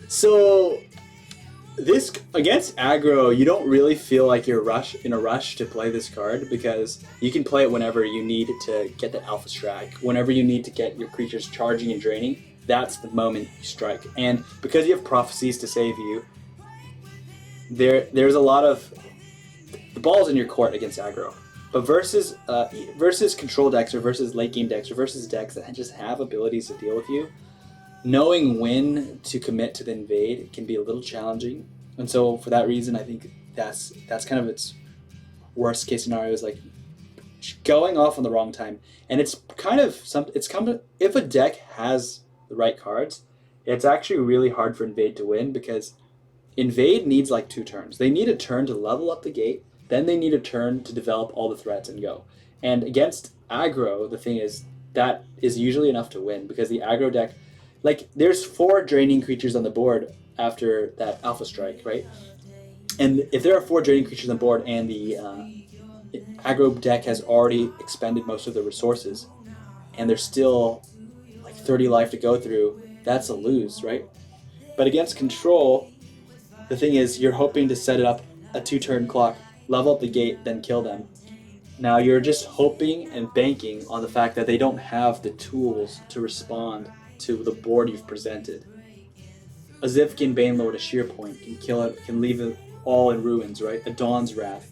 So, this against aggro, you don't really feel like you're in a rush to play this card because you can play it whenever you need to get that alpha strike, whenever you need to get your creatures charging and draining. That's the moment you strike. And because you have prophecies to save you, there's a lot of the ball's in your court against aggro. But versus control decks or versus late game decks or versus decks that just have abilities to deal with you, knowing when to commit to the invade can be a little challenging. And so for that reason, I think that's kind of its worst case scenario, is like going off on the wrong time. And it's kind of if a deck has the right cards, it's actually really hard for invade to win, because invade needs like 2 turns. They need a turn to level up the gate, then they need a turn to develop all the threats and go. And against aggro, the thing is that is usually enough to win, because the aggro deck, like, there's 4 draining creatures on the board after that alpha strike, right? And if there are 4 draining creatures on the board and the aggro deck has already expended most of the resources, and there's still 30 life to go through, that's a lose, right? But against control, the thing is you're hoping to set it up a 2-turn clock, level up the gate, then kill them. Now you're just hoping and banking on the fact that they don't have the tools to respond to the board you've presented. A Zivkin Banelord, a Sheer Point, can kill it, can leave it all in ruins, right? A Dawn's Wrath.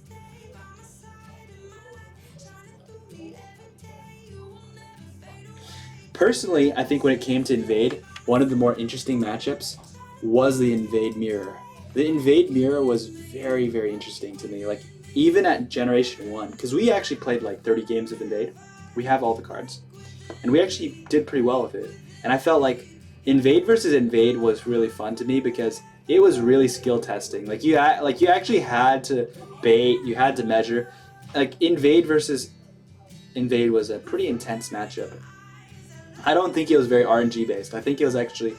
Personally, I think when it came to Invade, one of the more interesting matchups was the Invade Mirror. The Invade Mirror was very, very interesting to me. Like, even at Generation 1, because we actually played like 30 games of Invade. We have all the cards. And we actually did pretty well with it. And I felt like Invade versus Invade was really fun to me because it was really skill testing. Like, you actually had to bait, you had to measure. Like, Invade versus Invade was a pretty intense matchup. I don't think it was very RNG based. I think it was actually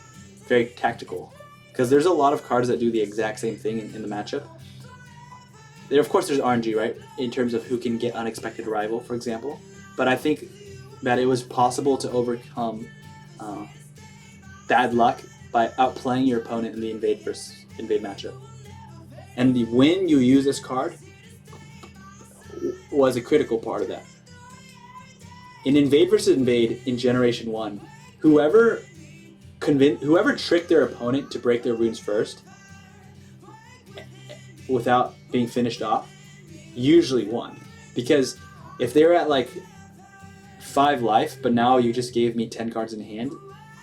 very tactical, because there's a lot of cards that do the exact same thing in the matchup. Of course, there's RNG, right, in terms of who can get Unexpected Arrival, for example. But I think that it was possible to overcome bad luck by outplaying your opponent in the Invade versus Invade matchup. And when you use this card was a critical part of that. In Invade versus Invade in Generation 1, whoever tricked their opponent to break their runes first without being finished off usually won. Because if they were at like 5 life, but now you just gave me 10 cards in hand,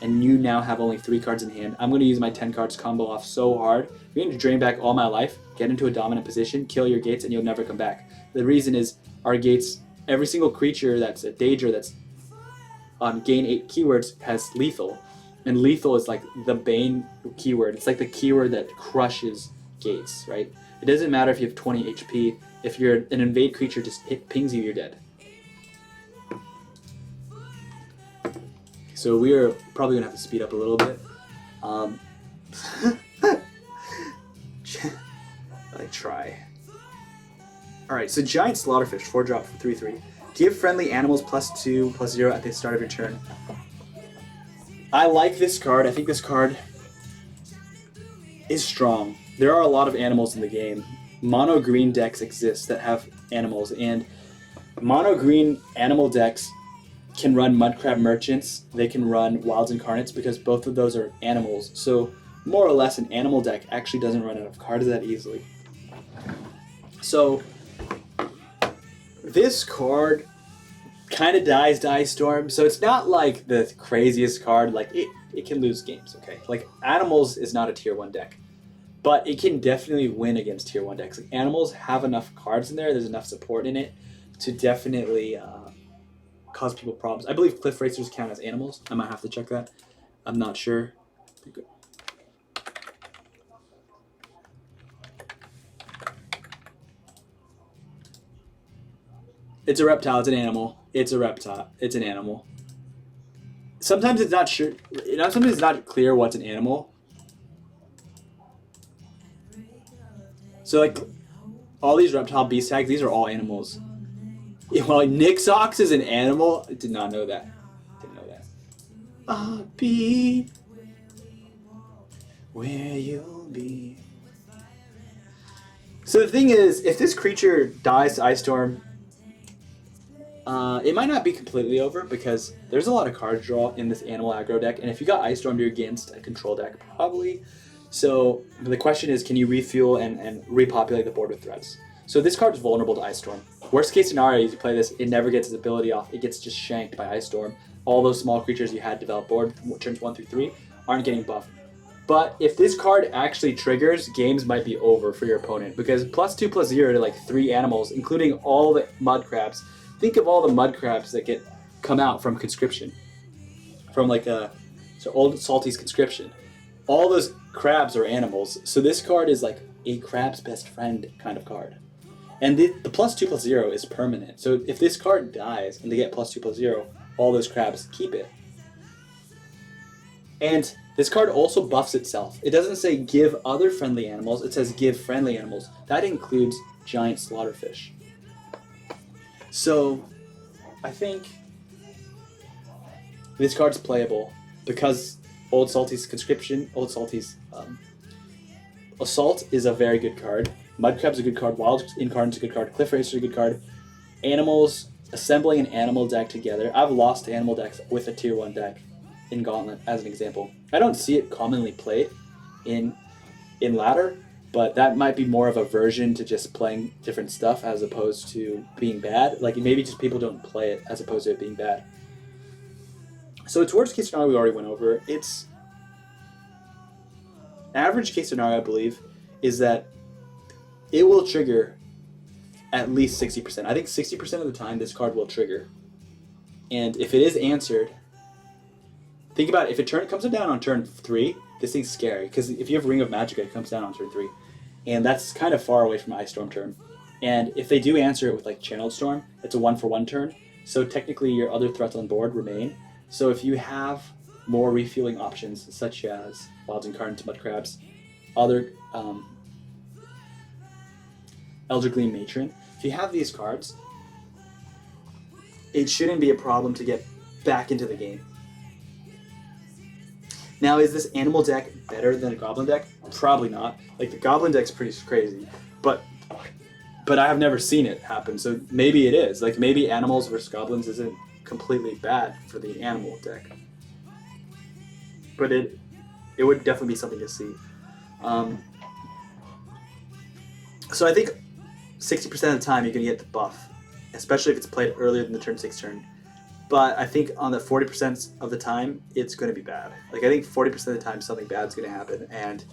and you now have only 3 cards in hand, I'm going to use my 10 cards combo off so hard, you're going to drain back all my life, get into a dominant position, kill your gates, and you'll never come back. The reason is our gates, every single creature that's a Daedra that's on gain 8 keywords has lethal. And lethal is like the Bane keyword. It's like the keyword that crushes gates, right? It doesn't matter if you have 20 HP. If you're an invade creature, just pings you, you're dead. So we are probably going to have to speed up a little bit. I try. Alright, so Giant Slaughterfish, 4-drop for 3/3. Give friendly animals +2/+0 at the start of your turn. I like this card. I think this card is strong. There are a lot of animals in the game. Mono green decks exist that have animals, and mono green animal decks can run Mudcrab Merchants. They can run Wilds Incarnates because both of those are animals. So more or less an animal deck actually doesn't run out of cards that easily. So this card kind of dies Ice Storm, so it's not like the craziest card. Like it can lose games, okay? Like Animals is not a tier 1 deck, but it can definitely win against tier 1 decks. Like Animals have enough cards in there, there's enough support in it to definitely cause people problems. I believe Cliff Racers count as Animals. I might have to check that. I'm not sure. It's a reptile. It's an animal. It's a reptile. It's an animal. Sometimes it's not sure. Sometimes it's not clear what's an animal. So like, all these reptile beast tags, these are all animals. Yeah, well, like Nixox is an animal. I did not know that. Didn't know that. I'll be where you'll be. So the thing is, if this creature dies to Ice Storm, it might not be completely over because there's a lot of card draw in this animal aggro deck, and if you got Ice Storm, you're against a control deck probably. So the question is, can you refuel and repopulate the board with threats? So this card is vulnerable to Ice Storm. Worst case scenario is you play this, it never gets its ability off, it gets just shanked by Ice Storm. All those small creatures you had developed board, turns 1 through 3, aren't getting buffed. But if this card actually triggers, games might be over for your opponent, because +2/+0 to like 3 animals, including all the mud crabs. Think of all the mud crabs that come out from conscription, from like old Salty's conscription. All those crabs are animals, so this card is like a crab's best friend kind of card. And the +2/+0 is permanent, so if this card dies and they get +2/+0, all those crabs keep it. And this card also buffs itself. It doesn't say give other friendly animals, it says give friendly animals. That includes giant slaughterfish. So I think this card's playable because Old Salty's conscription, Old Salty's Assault is a very good card. Mudcrab's a good card. Wild Incarnate's a good card. Cliff Racer's a good card. Animals, assembling an animal deck together. I've lost animal decks with a tier 1 deck in Gauntlet as an example. I don't see it commonly played in ladder, but that might be more of a version to just playing different stuff as opposed to being bad. Like maybe just people don't play it as opposed to it being bad. So its worst case scenario we already went over. Its average case scenario, I believe, is that it will trigger at least 60%. I think 60% of the time this card will trigger. And if it is answered, think about it. If it comes down on turn 3, this thing's scary. Because if you have Ring of Magicka, it comes down on turn 3. And that's kind of far away from Ice Storm turn. And if they do answer it with like Channeled Storm, it's a 1-for-1 turn. So technically your other threats on board remain. So if you have more refueling options, such as Wild Incarnate, Mudcrabs, other Elder Gleam Matron, if you have these cards, it shouldn't be a problem to get back into the game. Now, is this animal deck better than a goblin deck? Probably not. Like, the goblin deck's pretty crazy, but I have never seen it happen, so maybe it is. Like, maybe animals versus goblins isn't completely bad for the animal deck. But it would definitely be something to see. So I think 60% of the time you're going to get the buff, especially if it's played earlier than the turn 6 turn. But I think on the 40% of the time, it's going to be bad. Like, I think 40% of the time something bad's going to happen, and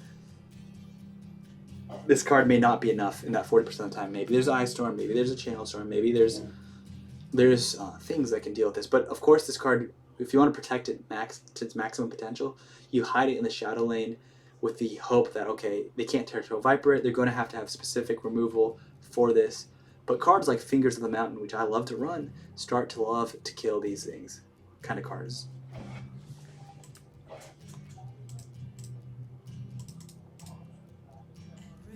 this card may not be enough in that 40% of the time. Maybe there's Ice Storm, maybe there's a Channel Storm, maybe there's things that can deal with this. But of course, this card, if you want to protect it to its maximum potential, you hide it in the Shadow Lane with the hope that, okay, they can't Territorial Viper it, they're going to have specific removal for this. But cards like Fingers of the Mountain, which I love to run, start to love to kill these things, kind of cards.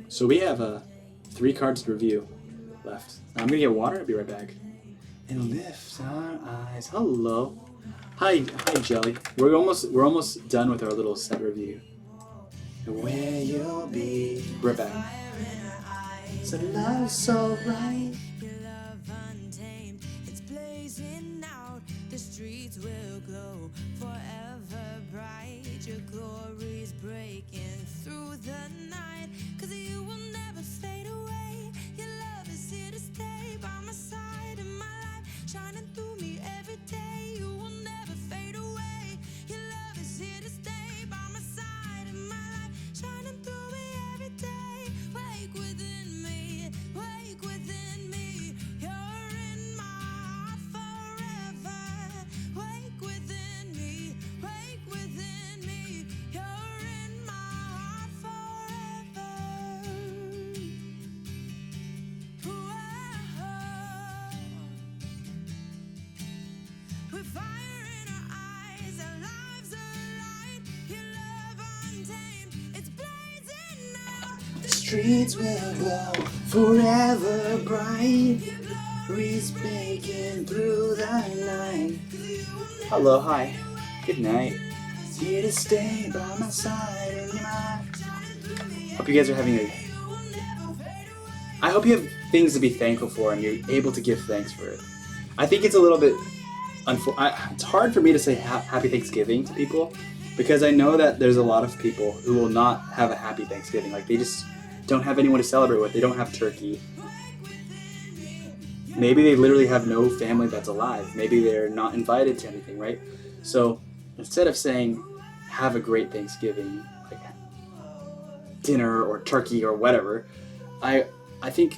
So we have 3 cards to review left. I'm gonna get water. I'll be right back. And lift our eyes. Hello. Hi, Jelly. We're almost done with our little set review. And where you'll be. Right back. So love so right. The streets will glow forever bright. Your glory's breaking through the night. 'Cause you will never fade away. Your love is here to stay by my side in my life, shining through me every day. You will never fade away. Your love is here to stay by my side in my life, shining through me every day. Wake within me, wake within me. You're in my heart forever. Wake within me, wake within me. You're in my heart forever. Whoa. With fire in our eyes, our lives alight. Your love untamed, it's blazing now. The streets will glow forever bright. Breeze breaking through the night. Hello, hi. Good night. Here to stay by my side in my... Hope you guys are having a... I hope you have things to be thankful for and you're able to give thanks for it. I think it's a little bit... it's hard for me to say Happy Thanksgiving to people because I know that there's a lot of people who will not have a Happy Thanksgiving. Like, they just don't have anyone to celebrate with. They don't have turkey. Maybe they literally have no family that's alive. Maybe they're not invited to anything, right? So instead of saying, have a great Thanksgiving, like dinner or turkey or whatever, I think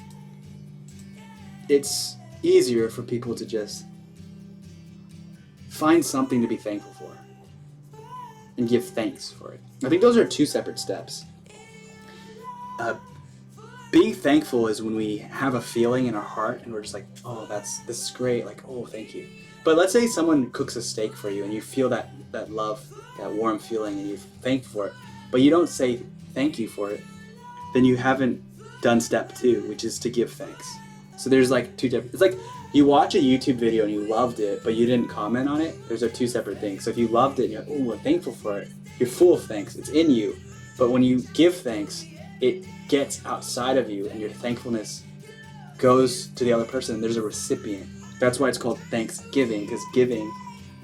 it's easier for people to just find something to be thankful for and give thanks for it. I think those are two separate steps. Being thankful is when we have a feeling in our heart and we're just like, oh, this is great, like, oh, thank you. But let's say someone cooks a steak for you and you feel that love, that warm feeling, and you're thankful for it, but you don't say thank you for it, then you haven't done step 2, which is to give thanks. So there's like two different, it's like you watch a YouTube video and you loved it, but you didn't comment on it. Those are two separate things. So if you loved it and you're like, oh, I'm thankful for it, you're full of thanks, it's in you. But when you give thanks, it gets outside of you and your thankfulness goes to the other person and there's a recipient. That's why it's called Thanksgiving, because giving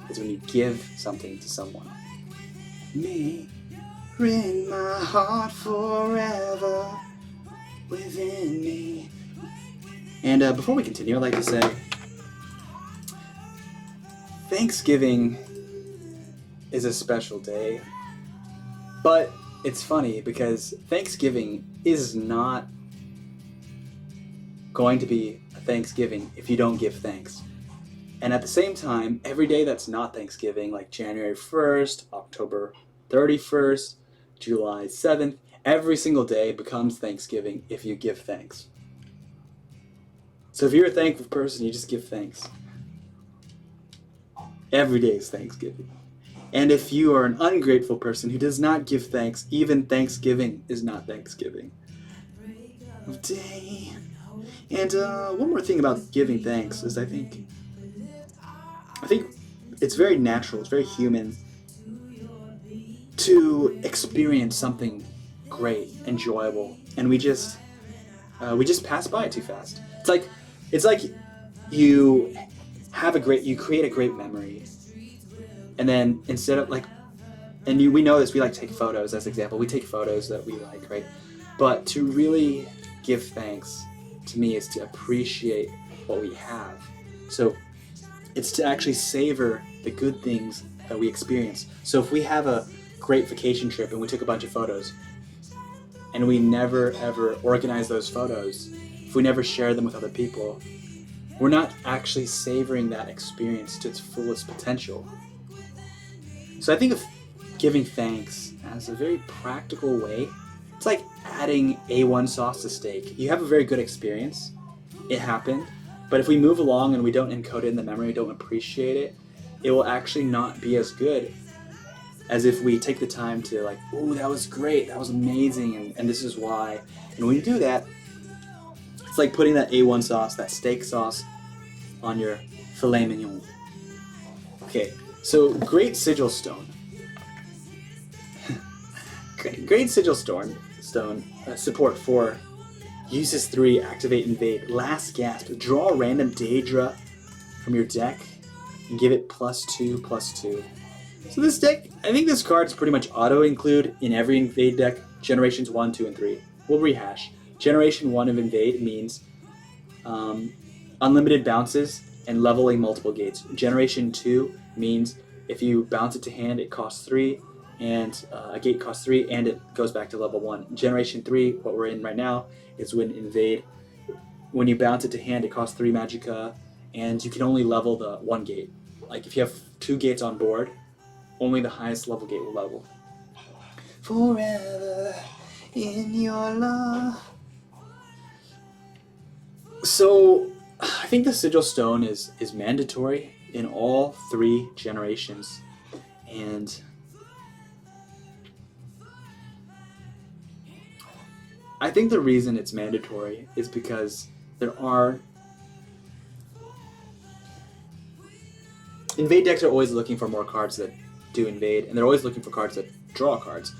is when you give something to someone. Me, in my heart forever within me. And before we continue, I'd like to say Thanksgiving is a special day, but it's funny because Thanksgiving is not going to be a Thanksgiving if you don't give thanks. And at the same time, every day that's not Thanksgiving, like January 1st, October 31st, July 7th, every single day becomes Thanksgiving if you give thanks. So if you're a thankful person, you just give thanks. Every day is Thanksgiving. And if you are an ungrateful person who does not give thanks, even Thanksgiving is not Thanksgiving. Day. And one more thing about giving thanks is I think it's very natural, it's very human to experience something great, enjoyable, and we just pass by it too fast. It's like you create a great memory. And then instead of we know this, we like to take photos as an example. We take photos that we like, right? But to really give thanks, to me, is to appreciate what we have. So it's to actually savor the good things that we experience. So if we have a great vacation trip and we took a bunch of photos and we never ever organize those photos, if we never share them with other people, we're not actually savoring that experience to its fullest potential. So I think of giving thanks as a very practical way. It's like adding A1 sauce to steak. You have a very good experience. It happened. But if we move along and we don't encode it in the memory, don't appreciate it, it will actually not be as good as if we take the time to like, oh, that was great, that was amazing, and this is why. And when you do that, it's like putting that A1 sauce, that steak sauce, on your filet mignon. Okay, so great sigil stone. Great sigil stone support 4, uses 3, activate invade, last gasp, draw a random Daedra from your deck, and give it +2/+2. So this deck, I think this card's pretty much auto-include in every Invade deck, Generations 1, 2, and 3. We'll rehash. Generation 1 of Invade means unlimited bounces and leveling multiple gates. Generation 2 means if you bounce it to hand, it costs 3, and a gate costs 3, and it goes back to level 1. Generation 3, what we're in right now, is when Invade. When you bounce it to hand, it costs 3 Magicka, and you can only level the 1 gate. Like if you have 2 gates on board, only the highest level gate will level. Forever in your love. So, I think the Sigil Stone is mandatory in all 3 generations. And I think the reason it's mandatory is because there are... Invade decks are always looking for more cards that do invade, and they're always looking for cards that draw cards.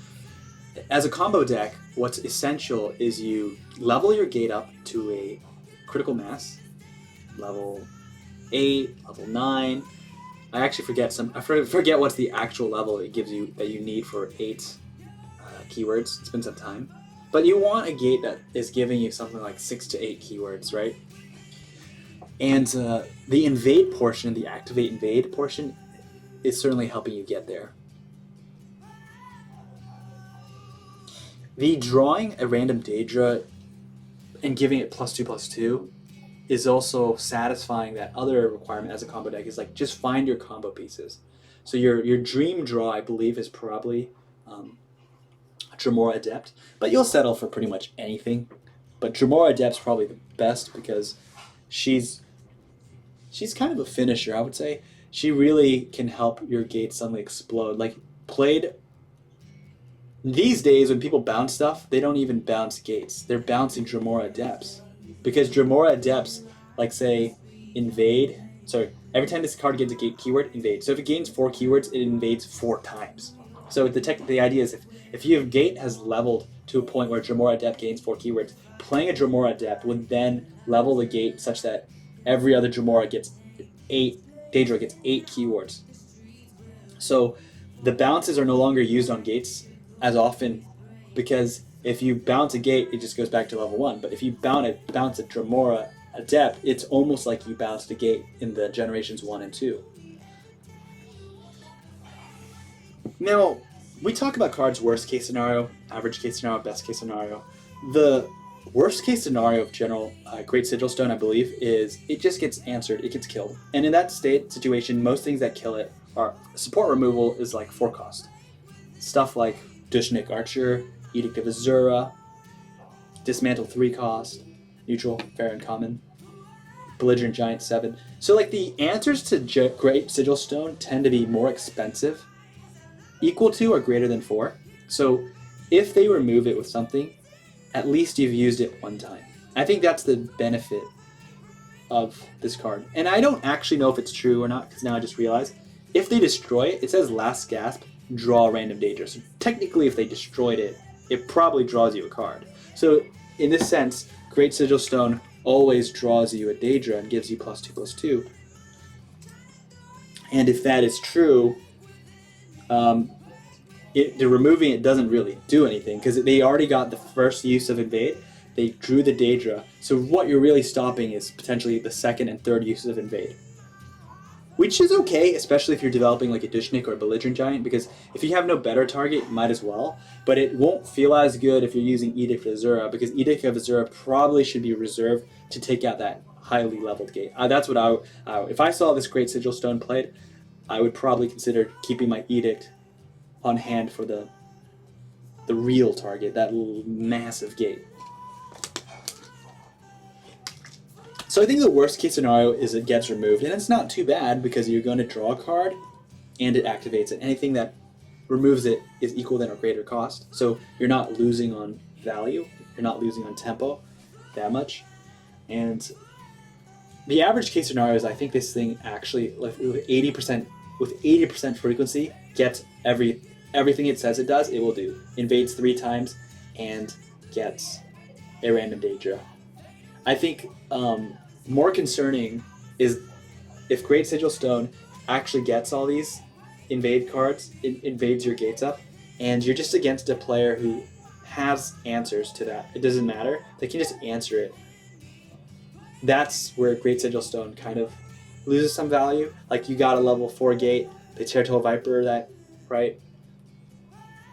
As a combo deck, what's essential is you level your gate up to a critical mass, level 8, level 9. I actually forget what's the actual level it gives you that you need for 8 keywords. It's been some time. But you want a gate that is giving you something like 6 to 8 keywords, right? And the invade portion, the activate invade portion, is certainly helping you get there. The drawing a random Daedra and giving it +2/+2 is also satisfying that other requirement as a combo deck, is like just find your combo pieces. So your dream draw, I believe, is probably Dremora Adept, but you'll settle for pretty much anything. But Dremora Adept's probably the best because she's kind of a finisher, I would say. She really can help your gate suddenly explode. Like, played... These days, when people bounce stuff, they don't even bounce gates. They're bouncing Dremora Adepts. Because Dremora Adepts, like, say, invade... Sorry, every time this card gets a gate keyword, invade. So if it gains 4 keywords, it invades 4 times. So the idea is if your gate has leveled to a point where Dremora Adept gains 4 keywords, playing a Dremora Adept would then level the gate such that every other Dremora gets 8... Daedra gets 8 keywords. So the bounces are no longer used on gates as often, because if you bounce a gate, it just goes back to level 1. But if you bounce a Dremora Adept, it's almost like you bounced a gate in the generations 1 and 2. Now, we talk about cards worst case scenario, average case scenario, best case scenario. The worst case scenario of general Great Sigil Stone, I believe, is it just gets answered, it gets killed. And in that situation, most things that kill it are support removal is like 4 cost. Stuff like Dushnik Archer, Edict of Azura, Dismantle 3 cost, neutral, fair and common, Belligerent Giant 7. So like the answers to Great Sigil Stone tend to be more expensive, equal to or greater than 4. So if they remove it with something, at least you've used it 1 time. I think that's the benefit of this card. And I don't actually know if it's true or not, because now I just realized, if they destroy it, it says last gasp, draw a random Daedra. So technically if they destroyed it, it probably draws you a card. So in this sense, Great Sigil Stone always draws you a Daedra and gives you +2/+2. And if that is true, the removing it doesn't really do anything, because they already got the first use of invade. They drew the Daedra, so what you're really stopping is potentially the second and third uses of invade. Which is okay, especially if you're developing like a Dushnik or a Belligerent Giant, because if you have no better target, you might as well. But it won't feel as good if you're using Edict of Azura, because Edict of Azura probably should be reserved to take out that highly leveled gate. That's what if I saw this Great Sigil Stone played, I would probably consider keeping my Edict on hand for the real target, that massive gate. So I think the worst case scenario is it gets removed, and it's not too bad because you're going to draw a card and it activates it. Anything that removes it is equal than or greater cost, so you're not losing on value, you're not losing on tempo that much. And the average case scenario is I think this thing actually, like, with 80% frequency, gets everything it says it does, it will do. Invades 3 times and gets a random Daedra. I think more concerning is if Great Sigil Stone actually gets all these invade cards, invades your gates up, and you're just against a player who has answers to that. It doesn't matter. They can just answer it. That's where Great Sigil Stone kind of loses some value. Like, you got a level 4 gate, the Territorial Viper, that, right?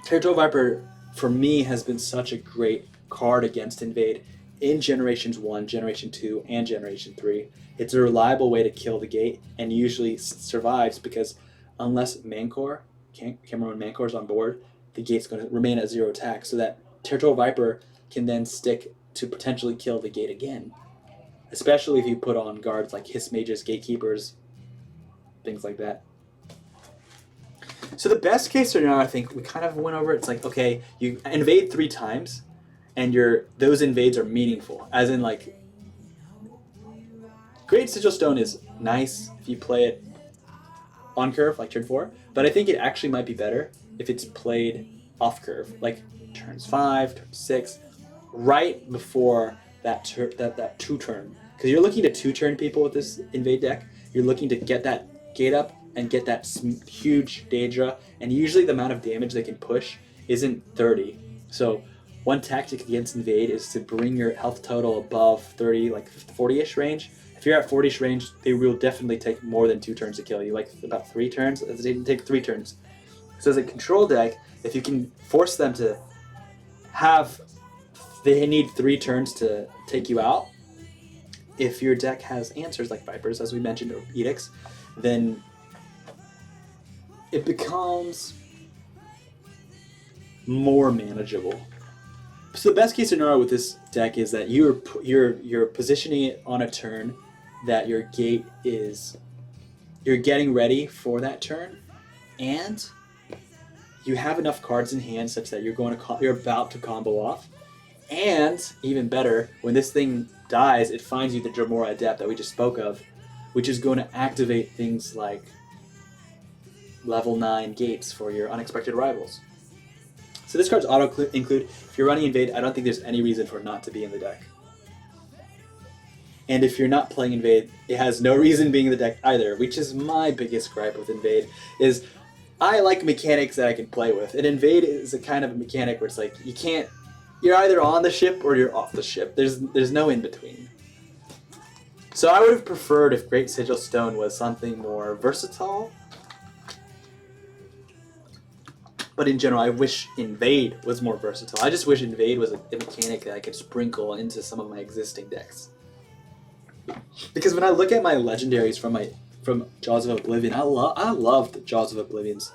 Territorial Viper, for me, has been such a great card against invade in Generations 1, Generation 2, and Generation 3. It's a reliable way to kill the gate, and usually survives because unless Mancor, Cameron Mancor is on board, the gate's going to remain at 0 attack, so that Territorial Viper can then stick to potentially kill the gate again. Especially if you put on guards like Hiss Mages, Gatekeepers, things like that. So the best case scenario, I think, we kind of went over. It's like, okay, you invade 3 times, and those invades are meaningful. As in, like, Great Sigil Stone is nice if you play it on curve, like turn 4, but I think it actually might be better if it's played off curve, like turns 5, turn 6, right before that 2-turn. Because you're looking to 2-turn people with this invade deck. You're looking to get that gate up and get that huge Daedra, and usually the amount of damage they can push isn't 30. So one tactic against invade is to bring your health total above 30, like 40-ish range. If you're at 40-ish range, they will definitely take more than 2 turns to kill you, like about 3 turns. They take 3 turns. So as a control deck, if you can force them to they need 3 turns to take you out. If your deck has answers like Vipers, as we mentioned, or Edicts, then it becomes more manageable. So the best case scenario with this deck is that you're positioning it on a turn that your gate is, you're getting ready for that turn, and you have enough cards in hand such that you're about to combo off. And even better, when this thing dies, it finds you the Dremora Adept that we just spoke of, which is going to activate things like level 9 gates for your unexpected rivals. So this card's auto-include. If you're running Invade, I don't think there's any reason for it not to be in the deck. And if you're not playing Invade, it has no reason being in the deck either, which is my biggest gripe with Invade, is I like mechanics that I can play with. And Invade is a kind of a mechanic where it's like, you're either on the ship or you're off the ship. There's no in between. So I would have preferred if Great Sigil Stone was something more versatile. But in general, I wish Invade was more versatile. I just wish Invade was a mechanic that I could sprinkle into some of my existing decks. Because when I look at my legendaries from Jaws of Oblivion, I loved Jaws of Oblivion's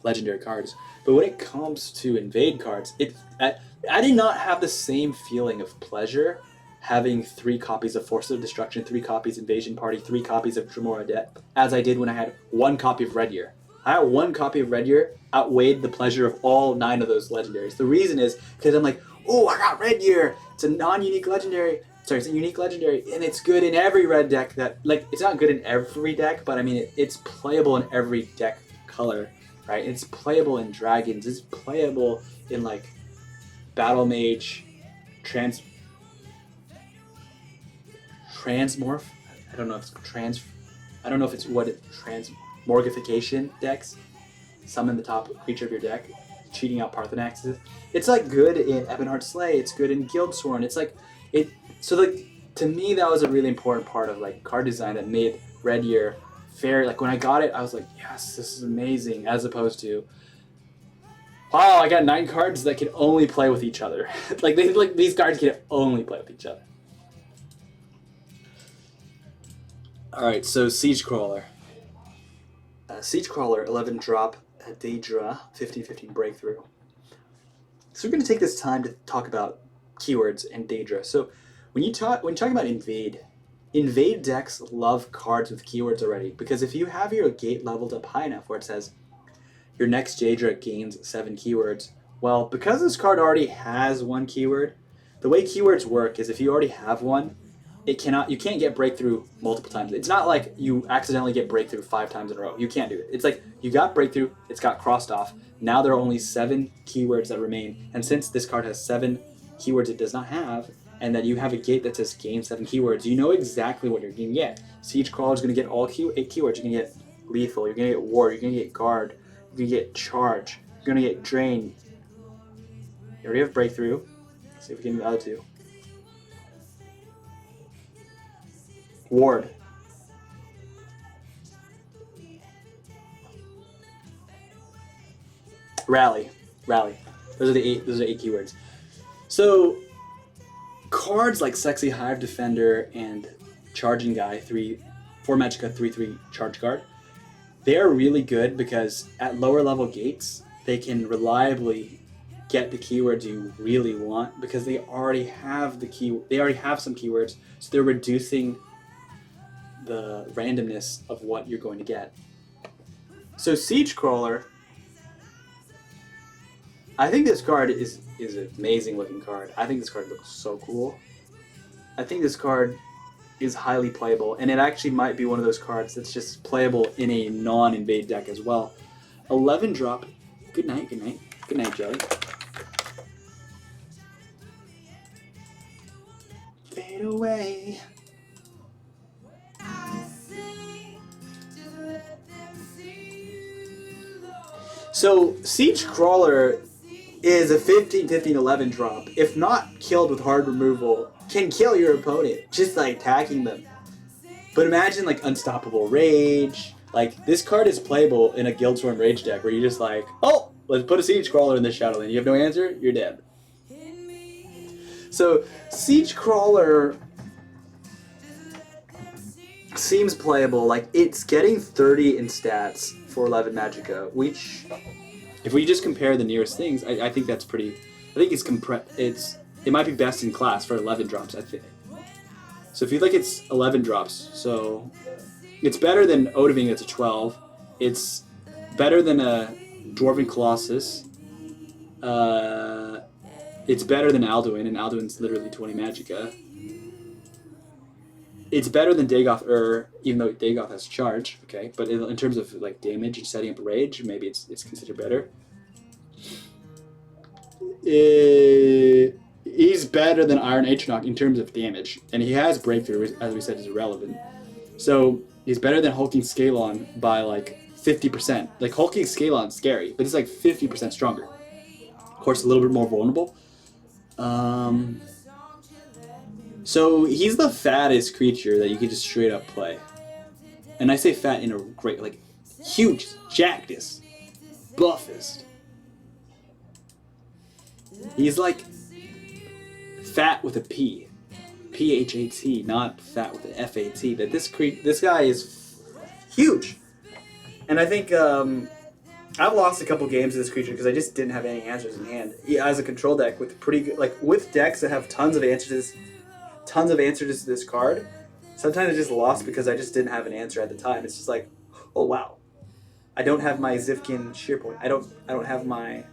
legendary cards. But when it comes to Invade cards, I did not have the same feeling of pleasure having 3 copies of Force of Destruction, 3 copies Invasion Party, 3 copies of Dremora Adept, as I did when I had 1 copy of Red Year. I had 1 copy of Red Year outweighed the pleasure of all 9 of those legendaries. The reason is because I'm like, oh, I got Red Year. It's a non-unique legendary. Sorry, it's a unique legendary, and it's good in every red deck that, like, it's not good in every deck, but I mean, it's playable in every deck color, right? It's playable in Dragons. It's playable in, like, Battle Mage, Transmorph. I don't know if it's Transmorgification decks. Summon the top creature of your deck, cheating out Parthenaxes. It's, like, good in Ebonheart Slay. It's good in Guildsworn. It's like it. So, like, to me, that was a really important part of, like, card design that made Red Year fair. Like, when I got it, I was like, yes, this is amazing, as opposed to, wow, I got 9 cards that can only play with each other. These cards can only play with each other. Alright, so Siege Crawler. Siege Crawler, 11 drop, Daedra, 15/15 breakthrough. So we're going to take this time to talk about keywords and Daedra. So when you're talking about Invade decks love cards with keywords already, because if you have your gate leveled up high enough where it says your next Daedra gains 7 keywords, well, because this card already has 1 keyword, the way keywords work is if you already have one, you can't get breakthrough multiple times. It's not like you accidentally get breakthrough 5 times in a row. You can't do it. It's like you got breakthrough, it's got crossed off. Now there are only 7 keywords that remain, and since this card has 7 keywords it does not have, and that you have a gate that says gain 7 keywords, you know exactly what you're going to get. Siege Crawler is going to get all 8 keywords. You're going to get lethal, you're going to get ward, you're going to get guard, you're going to get charge, you're going to get drain. You already have breakthrough. Let's see if we can do the other two. Ward. Rally. Those are the 8 keywords. So cards like Sexy Hive Defender and Charging Guy, 4 Magicka 3/3 charge card, they are really good because at lower level gates they can reliably get the keywords you really want because they already have some keywords, so they're reducing the randomness of what you're going to get. So Siege Crawler, I think this card is an amazing looking card. I think this card looks so cool. I think this card is highly playable, and it actually might be one of those cards that's just playable in a non-invade deck as well. 11 drop. Good night, Jelly. Fade away. So Siege Crawler is a 15/15/11 drop. If not killed with hard removal, can kill your opponent just by attacking them. But imagine like Unstoppable Rage. Like this card is playable in a Guildstorm Rage deck where you're just like, oh, let's put a Siege Crawler in this Shadow Lane. You have no answer, you're dead. So Siege Crawler seems playable. Like it's getting 30 in stats for 11 Magicka, which, if we just compare the nearest things, I think that's pretty. I think it might be best in class for 11 drops. I think. So if you look, it's 11 drops. So it's better than Oblivion. It's a 12. It's better than a Dwarven Colossus. It's better than Alduin, and Alduin's literally 20 Magicka. It's better than Dagoth even though Dagoth has charge, okay? But in terms of like damage and setting up rage, maybe it's considered better. He's better than Iron Atronach in terms of damage, and he has breakthrough, as we said, is irrelevant. So he's better than Hulking Scalon by like 50%. Like Hulking Scalon's scary, but it's like 50% stronger. Of course, a little bit more vulnerable. So he's the fattest creature that you can just straight up play. And I say fat in a great, like, huge, jackedest, buffest. He's like fat with a P. P-H-A-T, not fat with an F-A-T. That this guy is huge. And I think I've lost a couple games to this creature because I just didn't have any answers in hand. He has a control deck with pretty good, like, with decks that have tons of answers to this card. Sometimes I just lost because I just didn't have an answer at the time. It's just like, oh wow, I don't have my Zivkin Shearpoint. I don't have my,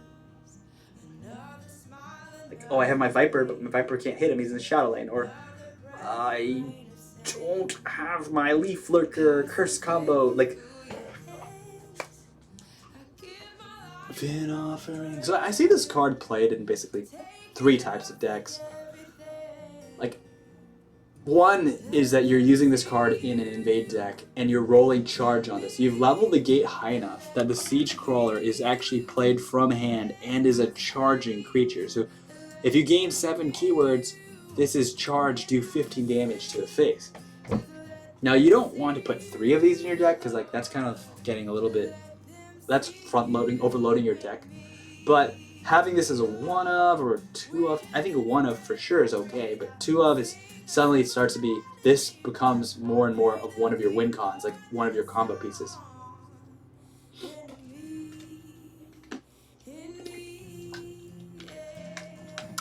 like, oh, I have my Viper, but my Viper can't hit him. He's in the Shadow Lane. Or I don't have my Leaf Lurker Curse combo. Like, Fin Offering. So I see this card played in basically 3 types of decks. Like, one is that you're using this card in an invade deck and you're rolling charge on this. You've leveled the gate high enough that the Siege Crawler is actually played from hand and is a charging creature. So if you gain 7 keywords, this is charge, do 15 damage to the face. Now you don't want to put 3 of these in your deck because like that's kind of getting a little bit, that's front loading, overloading your deck. But having this as a 1 of or a 2 of, I think a 1 of for sure is okay, but 2 of is suddenly it starts to be, this becomes more and more of one of your win cons, like one of your combo pieces.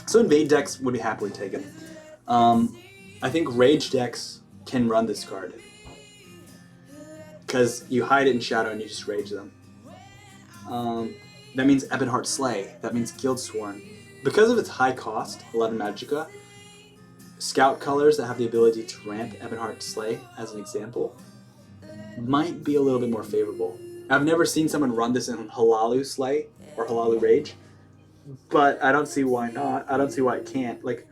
So invade decks would be happily taken. I think rage decks can run this card because you hide it in shadow and you just rage them. That means Ebonheart Slay. That means Guildsworn. Because of its high cost, 11 Magicka, Scout colors that have the ability to ramp Ebonheart Slay, as an example, might be a little bit more favorable. I've never seen someone run this in Halalu Slay or Halalu Rage, but I don't see why not. I don't see why it can't. Like,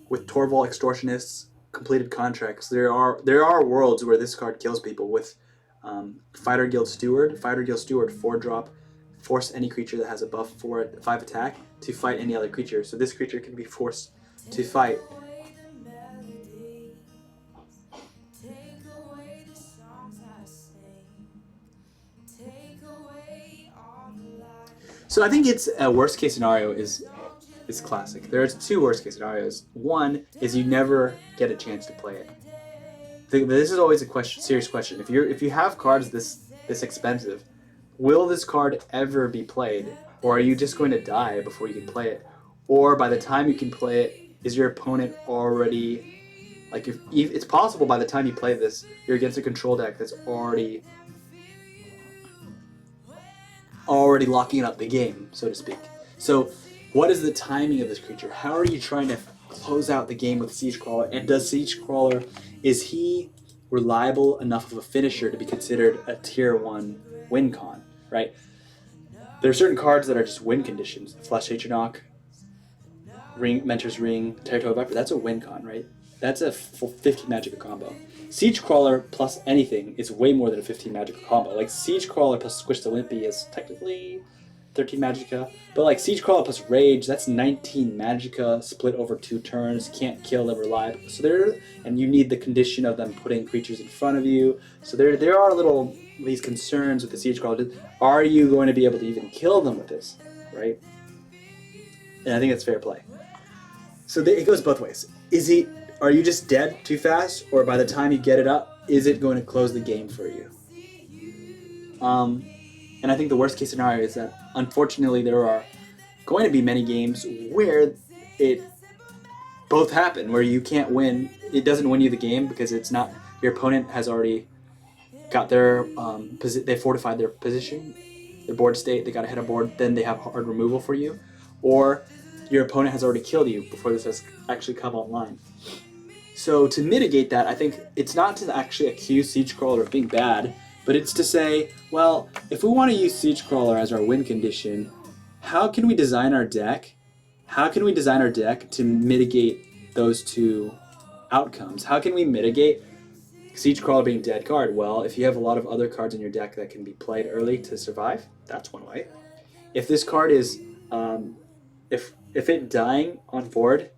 with Torval Extortionists, Completed Contracts, there are worlds where this card kills people with Fighter Guild Steward. Fighter Guild Steward, 4-drop, force any creature that has a buff 5 attack to fight any other creature. So this creature can be forced to fight. So I think it's a worst case scenario is classic. There's two worst case scenarios. One is you never get a chance to play it. This is always a serious question. If you have cards this expensive, will this card ever be played, or are you just going to die before you can play it? Or by the time you can play it, is your opponent already, like, if it's possible by the time you play this, you're against a control deck that's already locking up the game, so to speak. So what is the timing of this creature? How are you trying to close out the game with Siege Crawler? And does Siege Crawler, is he reliable enough of a finisher to be considered a tier 1 win con, right? There are certain cards that are just win conditions. Flesh Atronach, Mentor's Ring, Territorial Viper, that's a win con, right? That's a full 15 Magicka combo. Siege Crawler plus anything is way more than a 15 Magicka combo. Like, Siege Crawler plus Squished Olympi is technically 13 Magicka, but like Siege Crawler plus Rage, that's 19 Magicka split over 2 turns, can't kill them reliable. So and you need the condition of them putting creatures in front of you. So there are these concerns with the Siege Crawler. Are you going to be able to even kill them with this, right? And I think it's fair play. So it goes both ways. Are you just dead too fast, or by the time you get it up, is it going to close the game for you? And I think the worst case scenario is that, unfortunately, there are going to be many games where it both happen, where you can't win. It doesn't win you the game because it's not, your opponent has already got their, they fortified their position, their board state, they got ahead of board, then they have hard removal for you, or your opponent has already killed you before this has actually come online. So to mitigate that, I think it's not to actually accuse Siege Crawler of being bad, but it's to say, well, if we want to use Siege Crawler as our win condition, how can we design our deck? How can we design our deck to mitigate those two outcomes? How can we mitigate Siege Crawler being dead card? Well, if you have a lot of other cards in your deck that can be played early to survive, that's one way. If this card is, if it dying on board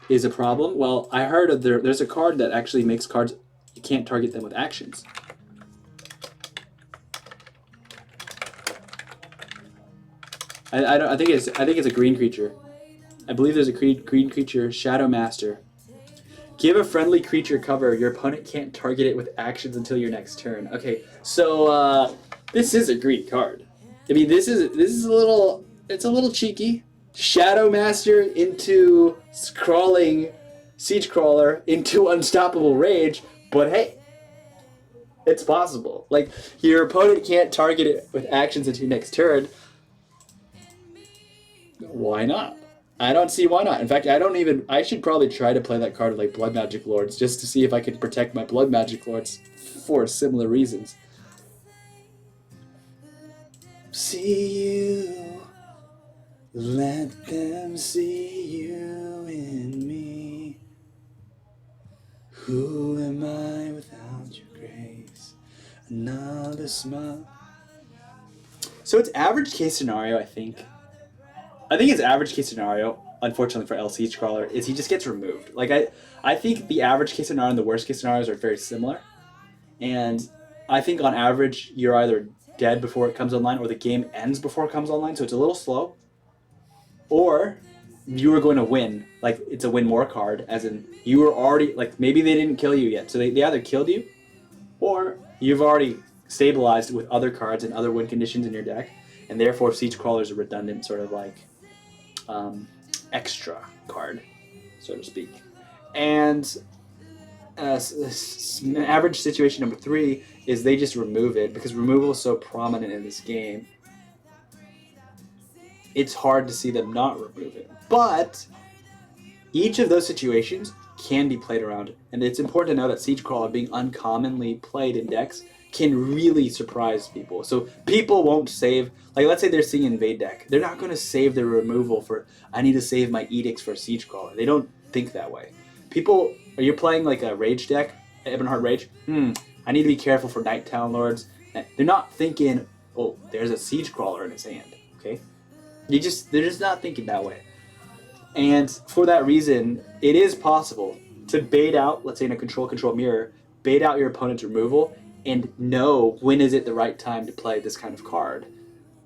is a problem, well, I heard of there's a card that actually makes cards, you can't target them with actions. I think it's a green creature. I believe there's a green creature, Shadow Master. Give a friendly creature cover. Your opponent can't target it with actions until your next turn. Okay, so this is a green card. I mean, this is a little cheeky. Shadow Master into crawling Siege Crawler into Unstoppable Rage, but hey, it's possible. Like, your opponent can't target it with actions until your next turn. Why not? I don't see why not. In fact, I should probably try to play that card with like Blood Magic Lords just to see if I can protect my Blood Magic Lords for similar reasons. See you, let them see you in me. Who am I without your grace? Another smile. So it's average case scenario, I think. I think it's average case scenario, unfortunately for El Siege Crawler, is he just gets removed. Like, I think the average case scenario and the worst case scenarios are very similar. And I think on average, you're either dead before it comes online or the game ends before it comes online, so it's a little slow. Or you are going to win. Like, it's a win more card, as in you were already, like, maybe they didn't kill you yet. So they either killed you or you've already stabilized with other cards and other win conditions in your deck. And therefore, Siege Crawler is a redundant sort of like extra card, so to speak. And average situation number 3 is they just remove it because removal is so prominent in this game. It's hard to see them not remove it. But each of those situations can be played around. And it's important to know that Siege Crawler, being uncommonly played in decks, can really surprise people. So people won't save, like, let's say they're seeing Invade deck. They're not going to save their removal for, I need to save my Edicts for Siege Crawler. They don't think that way. People, are you playing like a Rage deck, Ebonheart Rage? I need to be careful for Night Town Lords. They're not thinking, oh, there's a Siege Crawler in his hand, okay? They're just not thinking that way. And for that reason, it is possible to bait out, let's say in a control mirror, bait out your opponent's removal and know when is it the right time to play this kind of card.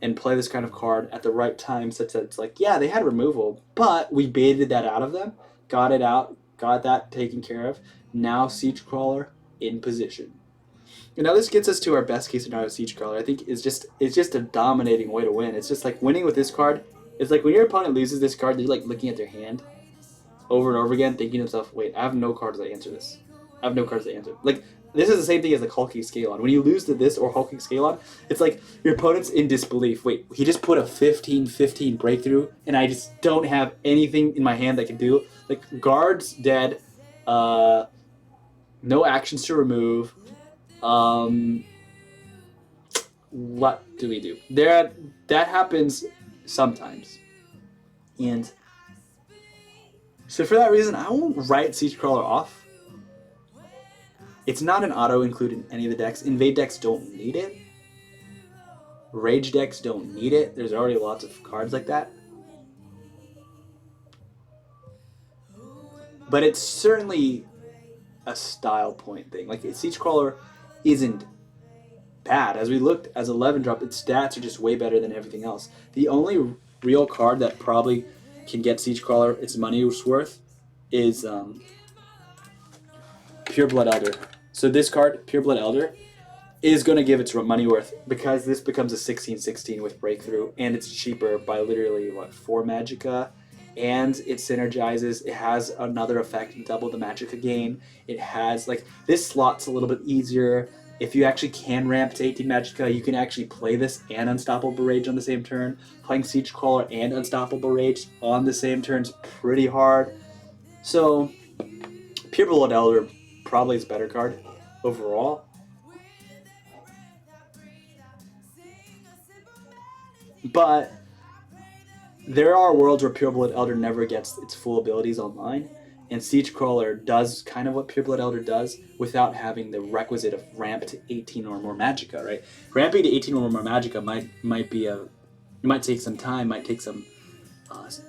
And play this kind of card at the right time such that it's like, yeah, they had removal, but we baited that out of them, got it out, got that taken care of. Now Siege Crawler in position. And now this gets us to our best case scenario Siege Crawler. I think it's just a dominating way to win. It's just like winning with this card. It's like when your opponent loses this card, they're like looking at their hand over and over again, thinking to themselves, wait, I have no cards that answer this. I have no cards that answer. Like, this is the same thing as like Hulking Scalon. When you lose to this or Hulking Scalon, it's like your opponent's in disbelief. Wait, he just put a 15-15 breakthrough, and I just don't have anything in my hand that can do. Like, guards dead, no actions to remove. What do we do? That happens sometimes. And so for that reason, I won't write Siege Crawler off. It's not an auto include in any of the decks. Invade decks don't need it. Rage decks don't need it. There's already lots of cards like that. But it's certainly a style point thing. Like, Siege Crawler isn't bad. As we looked, as 11 drop, its stats are just way better than everything else. The only real card that probably can get Siege Crawler its money's worth is Pureblood Elder. So this card, Pureblood Elder, is going to give its money worth because this becomes a 16-16 with Breakthrough, and it's cheaper by literally, 4 Magicka, and it synergizes. It has another effect, double the Magicka gain. It has, this slot's a little bit easier. If you actually can ramp to 18 Magicka, you can actually play this and Unstoppable Rage on the same turn. Playing Siege Crawler and Unstoppable Rage on the same turn is pretty hard. So, Pureblood Elder probably is a better card overall. But there are worlds where Pureblood Elder never gets its full abilities online, and Siege Crawler does kind of what Pureblood Elder does without having the requisite of ramp to 18 or more Magicka, right? Ramping to 18 or more Magicka might be it might take some time, might take some,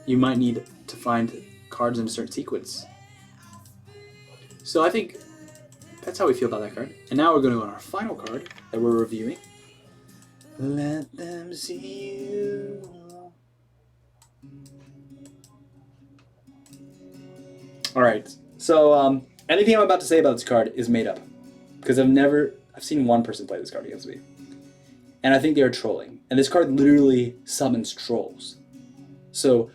you might need to find cards in a certain sequence. So I think that's how we feel about that card. And now we're going to go on our final card that we're reviewing. Let them see you. Alright, so anything I'm about to say about this card is made up. Because I've seen one person play this card against me. And I think they're trolling. And this card literally summons trolls. So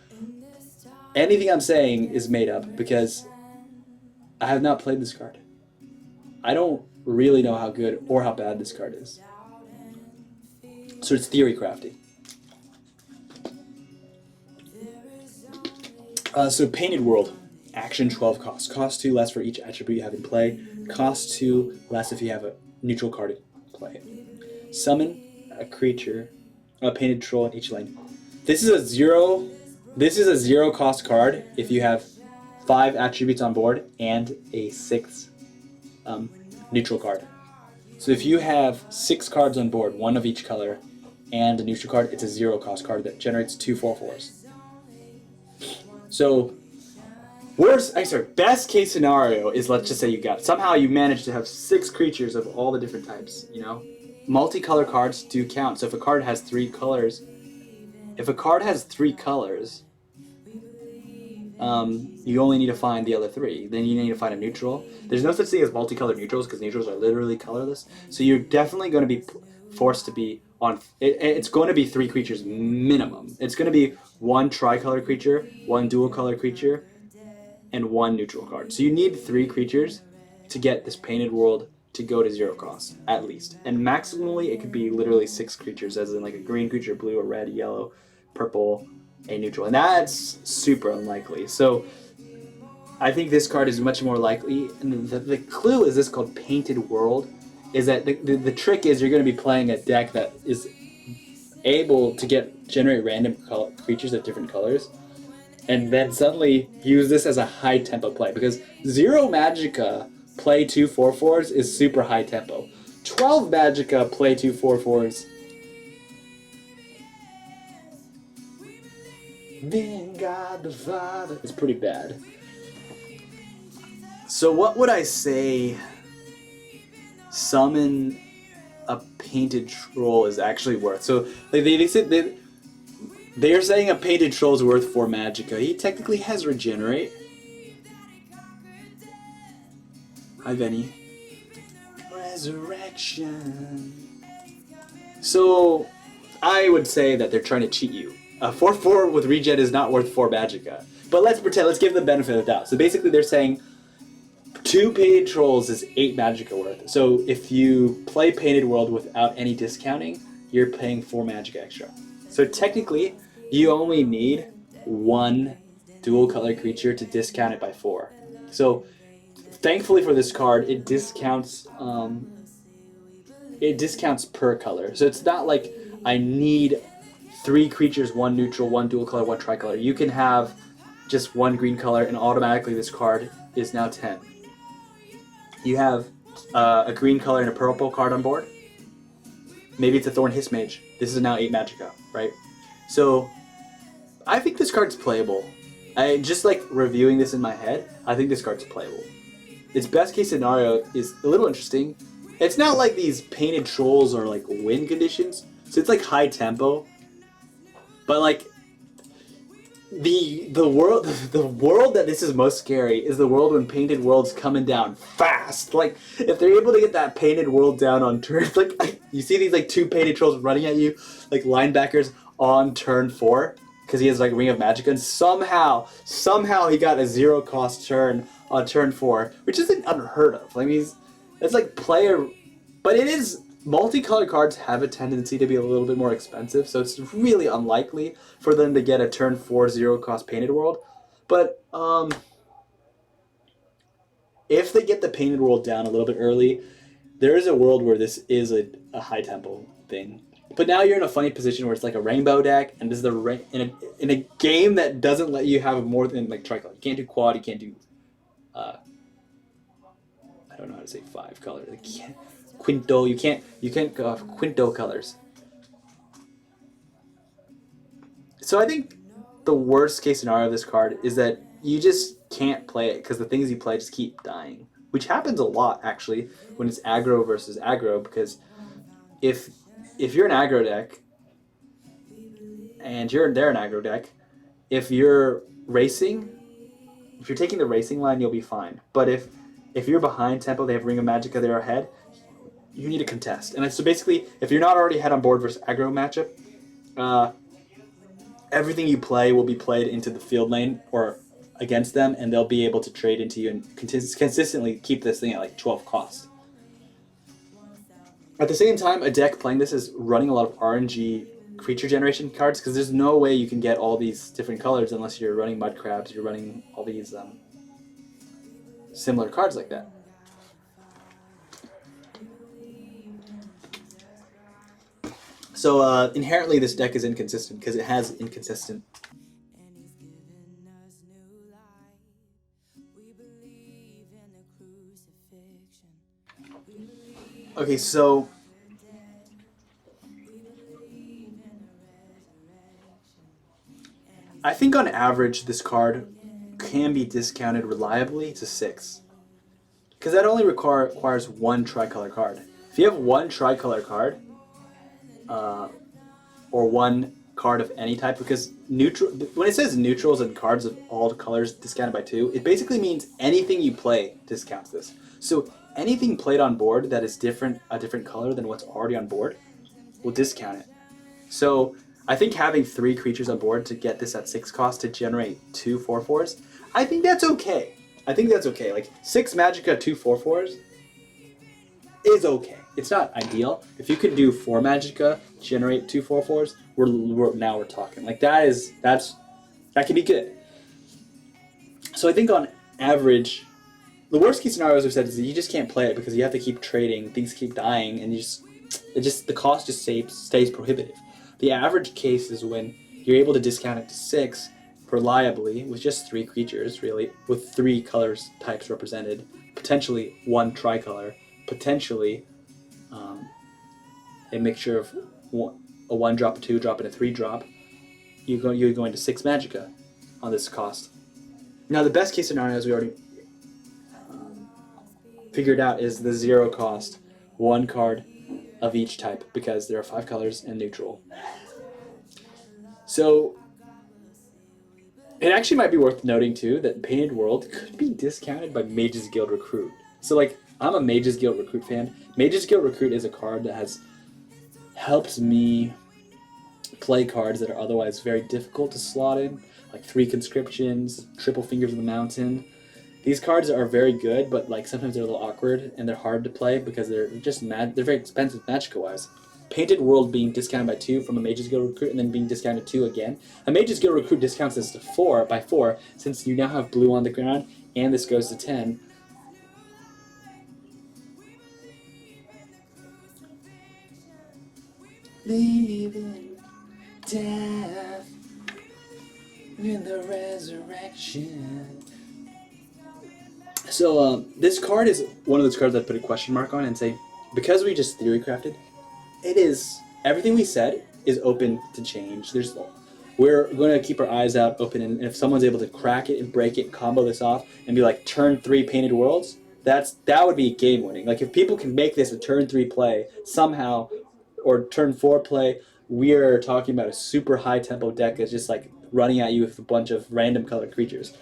anything I'm saying is made up because I have not played this card. I don't really know how good or how bad this card is. So it's theory crafty. So Painted World. Action 12 cost. Cost 2 less for each attribute you have in play. Cost 2 less if you have a neutral card in play. Summon a creature, a painted troll in each lane. This is a 0 cost card if you have 5 attributes on board and a 6th neutral card. So if you have 6 cards on board, 1 of each color, and a neutral card, it's a 0 cost card that generates 2 4/4s. So best case scenario is, let's just say somehow you manage to have 6 creatures of all the different types, Multicolor cards do count. So if a card has 3 colors, you only need to find the other 3. Then you need to find a neutral. There's no such thing as multicolored neutrals because neutrals are literally colorless. So you're definitely going to be forced to be on. It's going to be 3 creatures minimum. It's going to be 1 tricolor creature, 1 dual color creature, and 1 neutral card. So you need 3 creatures to get this Painted World to go to 0 cost, at least. And maximally, it could be literally 6 creatures, as in a green creature, blue, or red, yellow, purple, a neutral. And that's super unlikely. So I think this card is much more likely. And the clue is this called Painted World, is that the trick is you're going to be playing a deck that is able to generate random creatures of different colors. and then suddenly use this as a high tempo play, because 0 Magicka play 2 4/4s is super high tempo. 12 Magicka play 2 4/4s. Then God the Father. It's pretty bad. So what would I say summon a painted troll is actually worth? So they said they're saying a painted troll is worth 4 Magicka. He technically has regenerate. Hi Venny. Resurrection. So I would say that they're trying to cheat you. A 4/4 with regen is not worth 4 Magicka. But let's pretend, let's give them the benefit of the doubt. So basically they're saying 2 painted trolls is 8 Magicka worth. So if you play Painted World without any discounting, you're paying 4 Magicka extra. So technically, you only need 1 dual color creature to discount it by 4. So thankfully for this card, it discounts per color. So it's not like I need 3 creatures, 1 neutral, 1 dual color, 1 tricolor. You can have just 1 green color, and automatically this card is now 10. You have a green color and a purple card on board. Maybe it's a Thorn Hiss Mage. This is now 8 Magicka, right? So I think this card's playable. I just like reviewing this in my head. I think this card's playable. Its best case scenario is a little interesting. It's not like these painted trolls or like win conditions, so it's like high tempo. But like the world that this is most scary is the world when Painted World's coming down fast. Like if they're able to get that Painted World down on turn, like you see these like 2 painted trolls running at you, like linebackers on turn 4, because he has like Ring of Magic, and somehow he got a 0 cost turn on turn 4, which isn't unheard of. I mean, it's like player, but it is. Multicolor cards have a tendency to be a little bit more expensive, so it's really unlikely for them to get a turn 4 0 cost Painted World. But if they get the Painted World down a little bit early, there is a world where this is a high tempo thing. But now you're in a funny position where it's like a rainbow deck, and this is in a game that doesn't let you have more than like tricolor. You can't do quad. You can't do I don't know how to say 5 color. Like, quinto. You can't go off quinto colors. So I think the worst case scenario of this card is that you just can't play it because the things you play just keep dying, which happens a lot actually when it's aggro versus aggro. Because if you're an aggro deck and they're an aggro deck, if you're taking the racing line, you'll be fine. But if you're behind tempo, they have Ring of Magica, they're ahead, you need to contest. And so basically, if you're not already ahead on board versus aggro matchup, everything you play will be played into the field lane or against them, and they'll be able to trade into you and consistently keep this thing at like 12 cost. At the same time, a deck playing this is running a lot of RNG creature generation cards, because there's no way you can get all these different colors unless you're running Mud Crabs, you're running all these similar cards like that. So inherently this deck is inconsistent because it has inconsistent. And he's given us new life. We believe in the crucifixion. We believe Okay, so I think on average this card can be discounted reliably to 6. Because that only requires 1 tricolor card. If you have 1 tricolor card, or 1 card of any type, because when it says neutrals and cards of all colors discounted by 2, it basically means anything you play discounts this. So anything played on board that is a different color than what's already on board will discount it. So I think having 3 creatures on board to get this at 6 cost to generate 2 4/4s, I think that's okay. Like 6 Magicka, 2 4/4s is okay. It's not ideal. If you could do 4 Magicka, generate 2 4/4s, we're talking. Like that can be good. So I think on average, the worst case scenario, as I said, is that you just can't play it because you have to keep trading, things keep dying, and the cost just stays prohibitive. The average case is when you're able to discount it to 6, reliably with just 3 creatures, really, with 3 colors types represented, potentially 1 tricolor, potentially a mixture of a 1-drop, a 2-drop, and a 3-drop, you're going to 6 Magicka on this cost. Now, the best case scenario, as we already figured out, is the 0 cost, 1 card of each type, because there are 5 colors and neutral. So it actually might be worth noting too that Painted World could be discounted by Mages Guild Recruit. So like, I'm a Mages Guild Recruit fan. Mages Guild Recruit is a card that helps me play cards that are otherwise very difficult to slot in, like 3 Conscriptions, Triple Fingers of the Mountain. These cards are very good, but like sometimes they're a little awkward and they're hard to play because they're just they're very expensive Magicka-wise. Painted World being discounted by 2 from a Mages Guild Recruit and then being discounted 2 again. A Mages Guild Recruit discounts this to 4 by 4 since you now have blue on the ground and this goes to 10. Leaving death in the resurrection. So this card is one of those cards I put a question mark on and say, because we just theory crafted, it is everything we said is open to change. We're going to keep our eyes out open, and if someone's able to crack it and break it and combo this off and be like turn 3 Painted Worlds, that would be game winning. Like if people can make this a turn 3 play somehow, or turn 4 play, we are talking about a super high tempo deck that's just like running at you with a bunch of random colored creatures.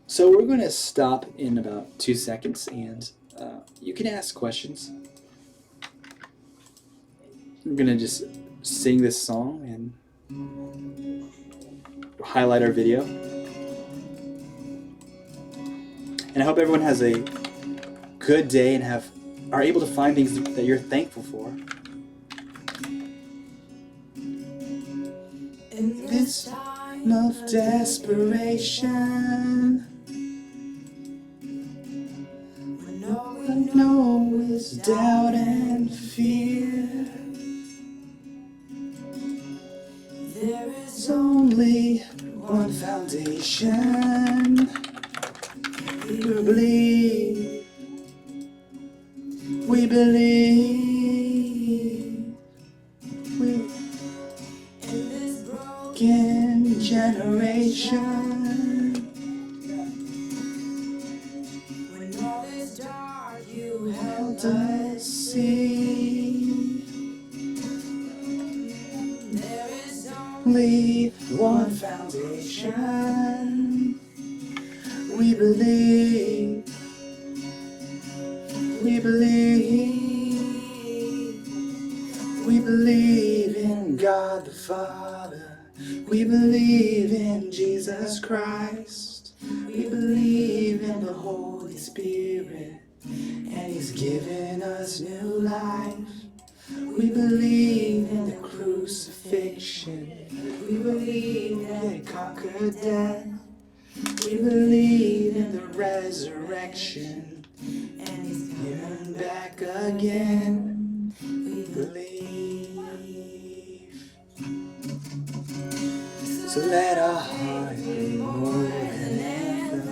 So we're going to stop in about 2 seconds, and you can ask questions. I'm going to just sing this song and highlight our video. And I hope everyone has a good day and are able to find things that you're thankful for. In this time of desperation, when all we know is doubt and fear, there is only one foundation. We believe. We believe. We're in this broken generation. When all is dark, you helped us see. There is only one foundation. We believe. We believe. We believe in God the Father. We believe in Jesus Christ. We believe in the Holy Spirit, and He's given us new life. We believe in the crucifixion. We believe that it conquered death. We believe in the resurrection, and He's coming back again. We believe. So let our heart be more than anthems,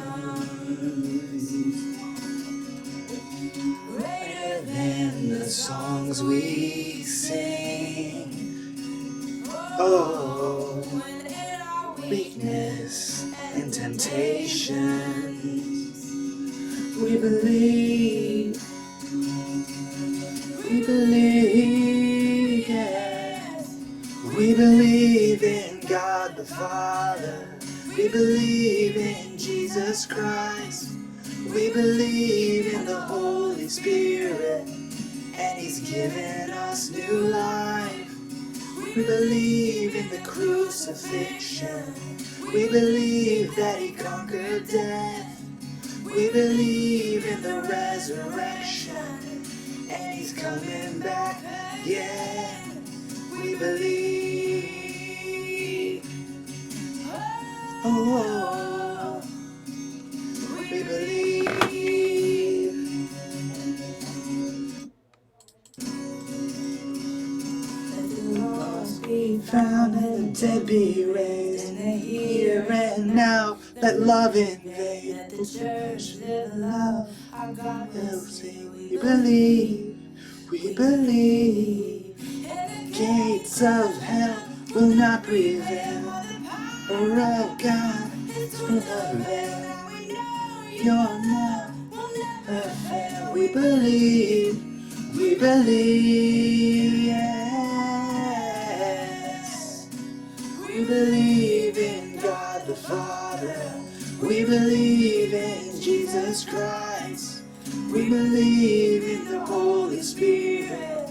greater than the songs we sing. Oh, in our weakness and temptations, we believe. We believe, yes. We believe in God the Father. We believe in Jesus Christ. We believe in the Holy Spirit, and He's given us new life. We believe in the crucifixion. We believe that He conquered death. We believe in the resurrection, and He's coming back again. We believe. Oh, we believe. Let the lost be be found and the dead be raised. In the here and now, let love invade. Let the church live love. Our God will sing. We believe, we believe. Gates of hell will not prevail. Or of God through the veil. You're not never fail. We believe, yes. We believe in God the Father. We believe in Jesus Christ. We believe in the Holy Spirit.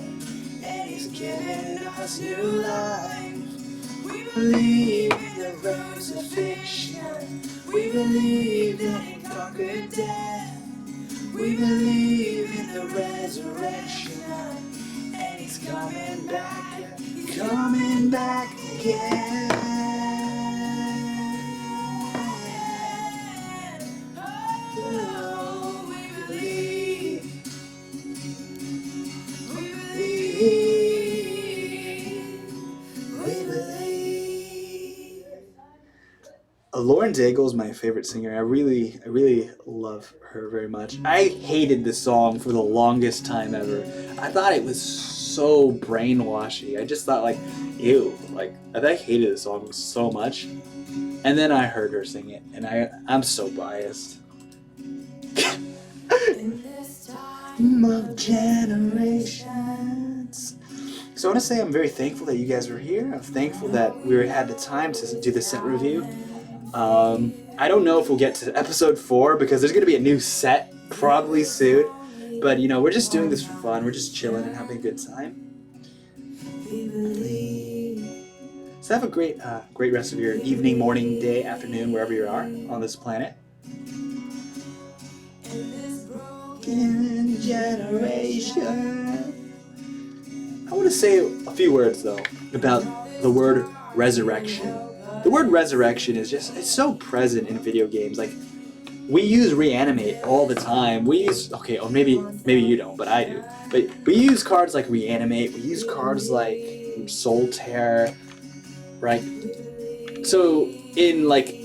And He's given us new life. We believe in the crucifixion. We believe that He conquered death. We believe in the resurrection. And He's coming back again. Oh, we believe, we believe. Lauren Daigle is my favorite singer. I really love her very much. I hated this song for the longest time ever. I thought it was so brainwashy. I just thought like, ew. Like I hated this song so much. And then I heard her sing it, and I'm so biased. In this time of generations. So I want to say I'm very thankful that you guys were here. I'm thankful that we had the time to do the set review. I don't know if we'll get to episode 4 because there's going to be a new set probably soon. But, you know, we're just doing this for fun. We're just chilling and having a good time. So have a great rest of your evening, morning, day, afternoon, wherever you are on this planet. In generation. I want to say a few words, though, about the word resurrection. The word resurrection is it's so present in video games. Like, we use reanimate all the time. We use, okay, or maybe you don't, but I do. But we use cards like reanimate. We use cards like soul tear, right? So in like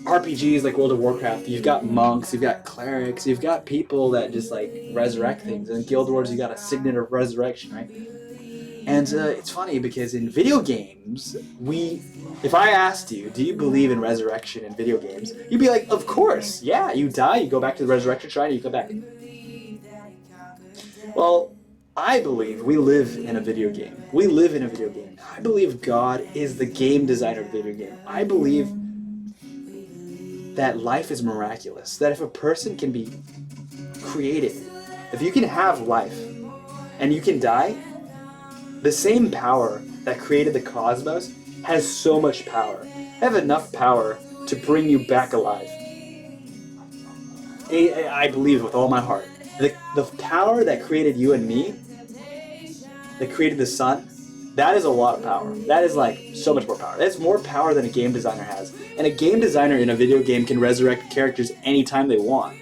RPGs like World of Warcraft, you've got monks, you've got clerics, you've got people that just like resurrect things. And in Guild Wars, you got a signet of resurrection, right? And it's funny because in video games, if I asked you, do you believe in resurrection in video games? You'd be like, of course, yeah, you die, you go back to the resurrection shrine, and you come back. Well, I believe we live in a video game. We live in a video game. I believe God is the game designer of the video game. I believe that life is miraculous, that if a person can be created, if you can have life and you can die, the same power that created the cosmos has so much power. Have enough power to bring you back alive. I believe with all my heart. The power that created you and me, that created the sun, that is a lot of power. That is like so much more power. That's more power than a game designer has. And a game designer in a video game can resurrect characters anytime they want.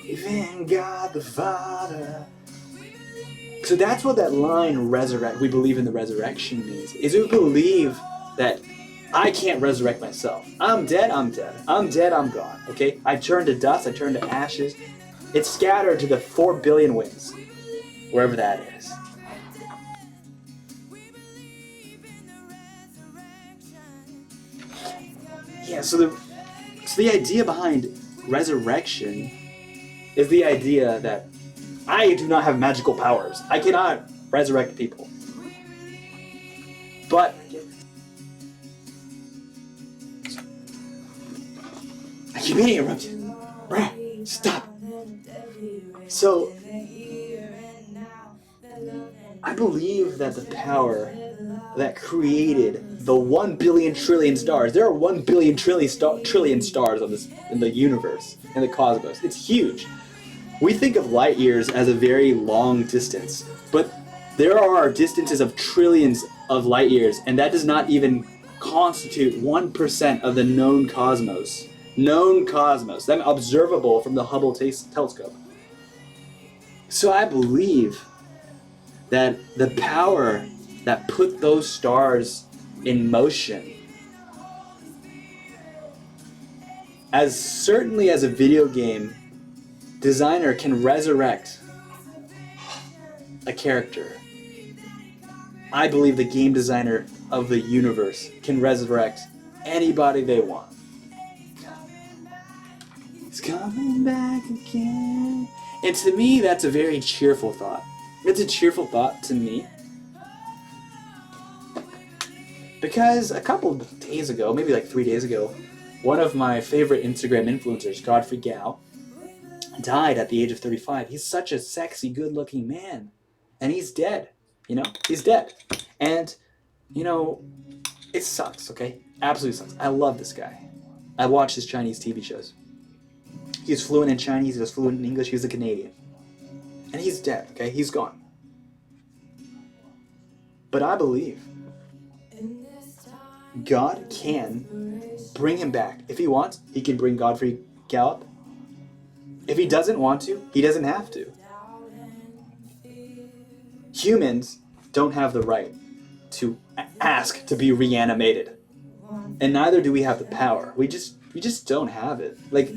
Even God the Father. So that's what that line, resurrect, we believe in the resurrection means, is we believe that I can't resurrect myself. I'm dead, I'm dead. I'm dead, I'm gone, okay? I turn to dust, I turn to ashes. It's scattered to the 4 billion winds, wherever that is. Yeah, so the idea behind resurrection is the idea that I do not have magical powers. I cannot resurrect people. But I keep being interrupted. Bruh, stop. So I believe that the power that created the 1 billion trillion stars. There are 1 billion trillion stars on this in the universe, in the cosmos. It's huge. We think of light years as a very long distance, but there are distances of trillions of light years, and that does not even constitute 1% of the known cosmos. Known cosmos, them observable from the Hubble telescope. So I believe that the power that put those stars in motion. As certainly as a video game designer can resurrect a character, I believe the game designer of the universe can resurrect anybody they want. It's coming back again. And to me, that's a very cheerful thought. It's a cheerful thought to me. Because a couple of days ago, maybe like 3 days ago, one of my favorite Instagram influencers, Godfrey Gao, died at the age of 35. He's such a sexy, good-looking man. And he's dead. You know? He's dead. And, you know, it sucks, okay? Absolutely sucks. I love this guy. I watch his Chinese TV shows. He's fluent in Chinese, he was fluent in English, he's a Canadian. And he's dead, okay? He's gone. But I believe God can bring him back. If he wants, he can bring Godfrey Gallop. If he doesn't want to, he doesn't have to. Humans don't have the right to ask to be reanimated. And neither do we have the power. We just don't have it. Like,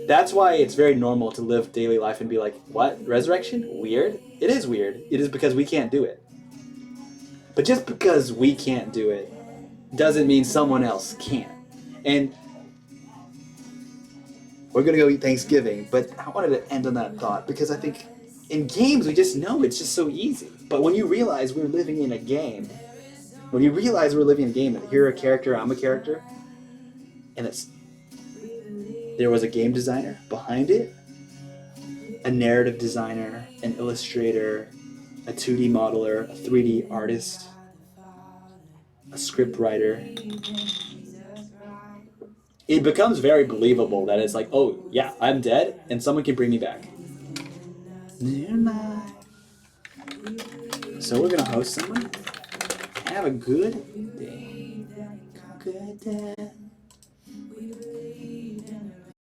that's why it's very normal to live daily life and be like, what? Resurrection? Weird? It is weird. It is because we can't do it. But just because we can't do it doesn't mean someone else can't. And we're going to go eat Thanksgiving, but I wanted to end on that thought because I think in games we just know it's just so easy. But when you realize we're living in a game, when you realize we're living in a game and you're a character, I'm a character, and there was a game designer behind it, a narrative designer, an illustrator, a 2D modeler, a 3D artist, a script writer. It becomes very believable that it's like, oh yeah, I'm dead and someone can bring me back. So we're gonna host someone. Have a good day. Good day.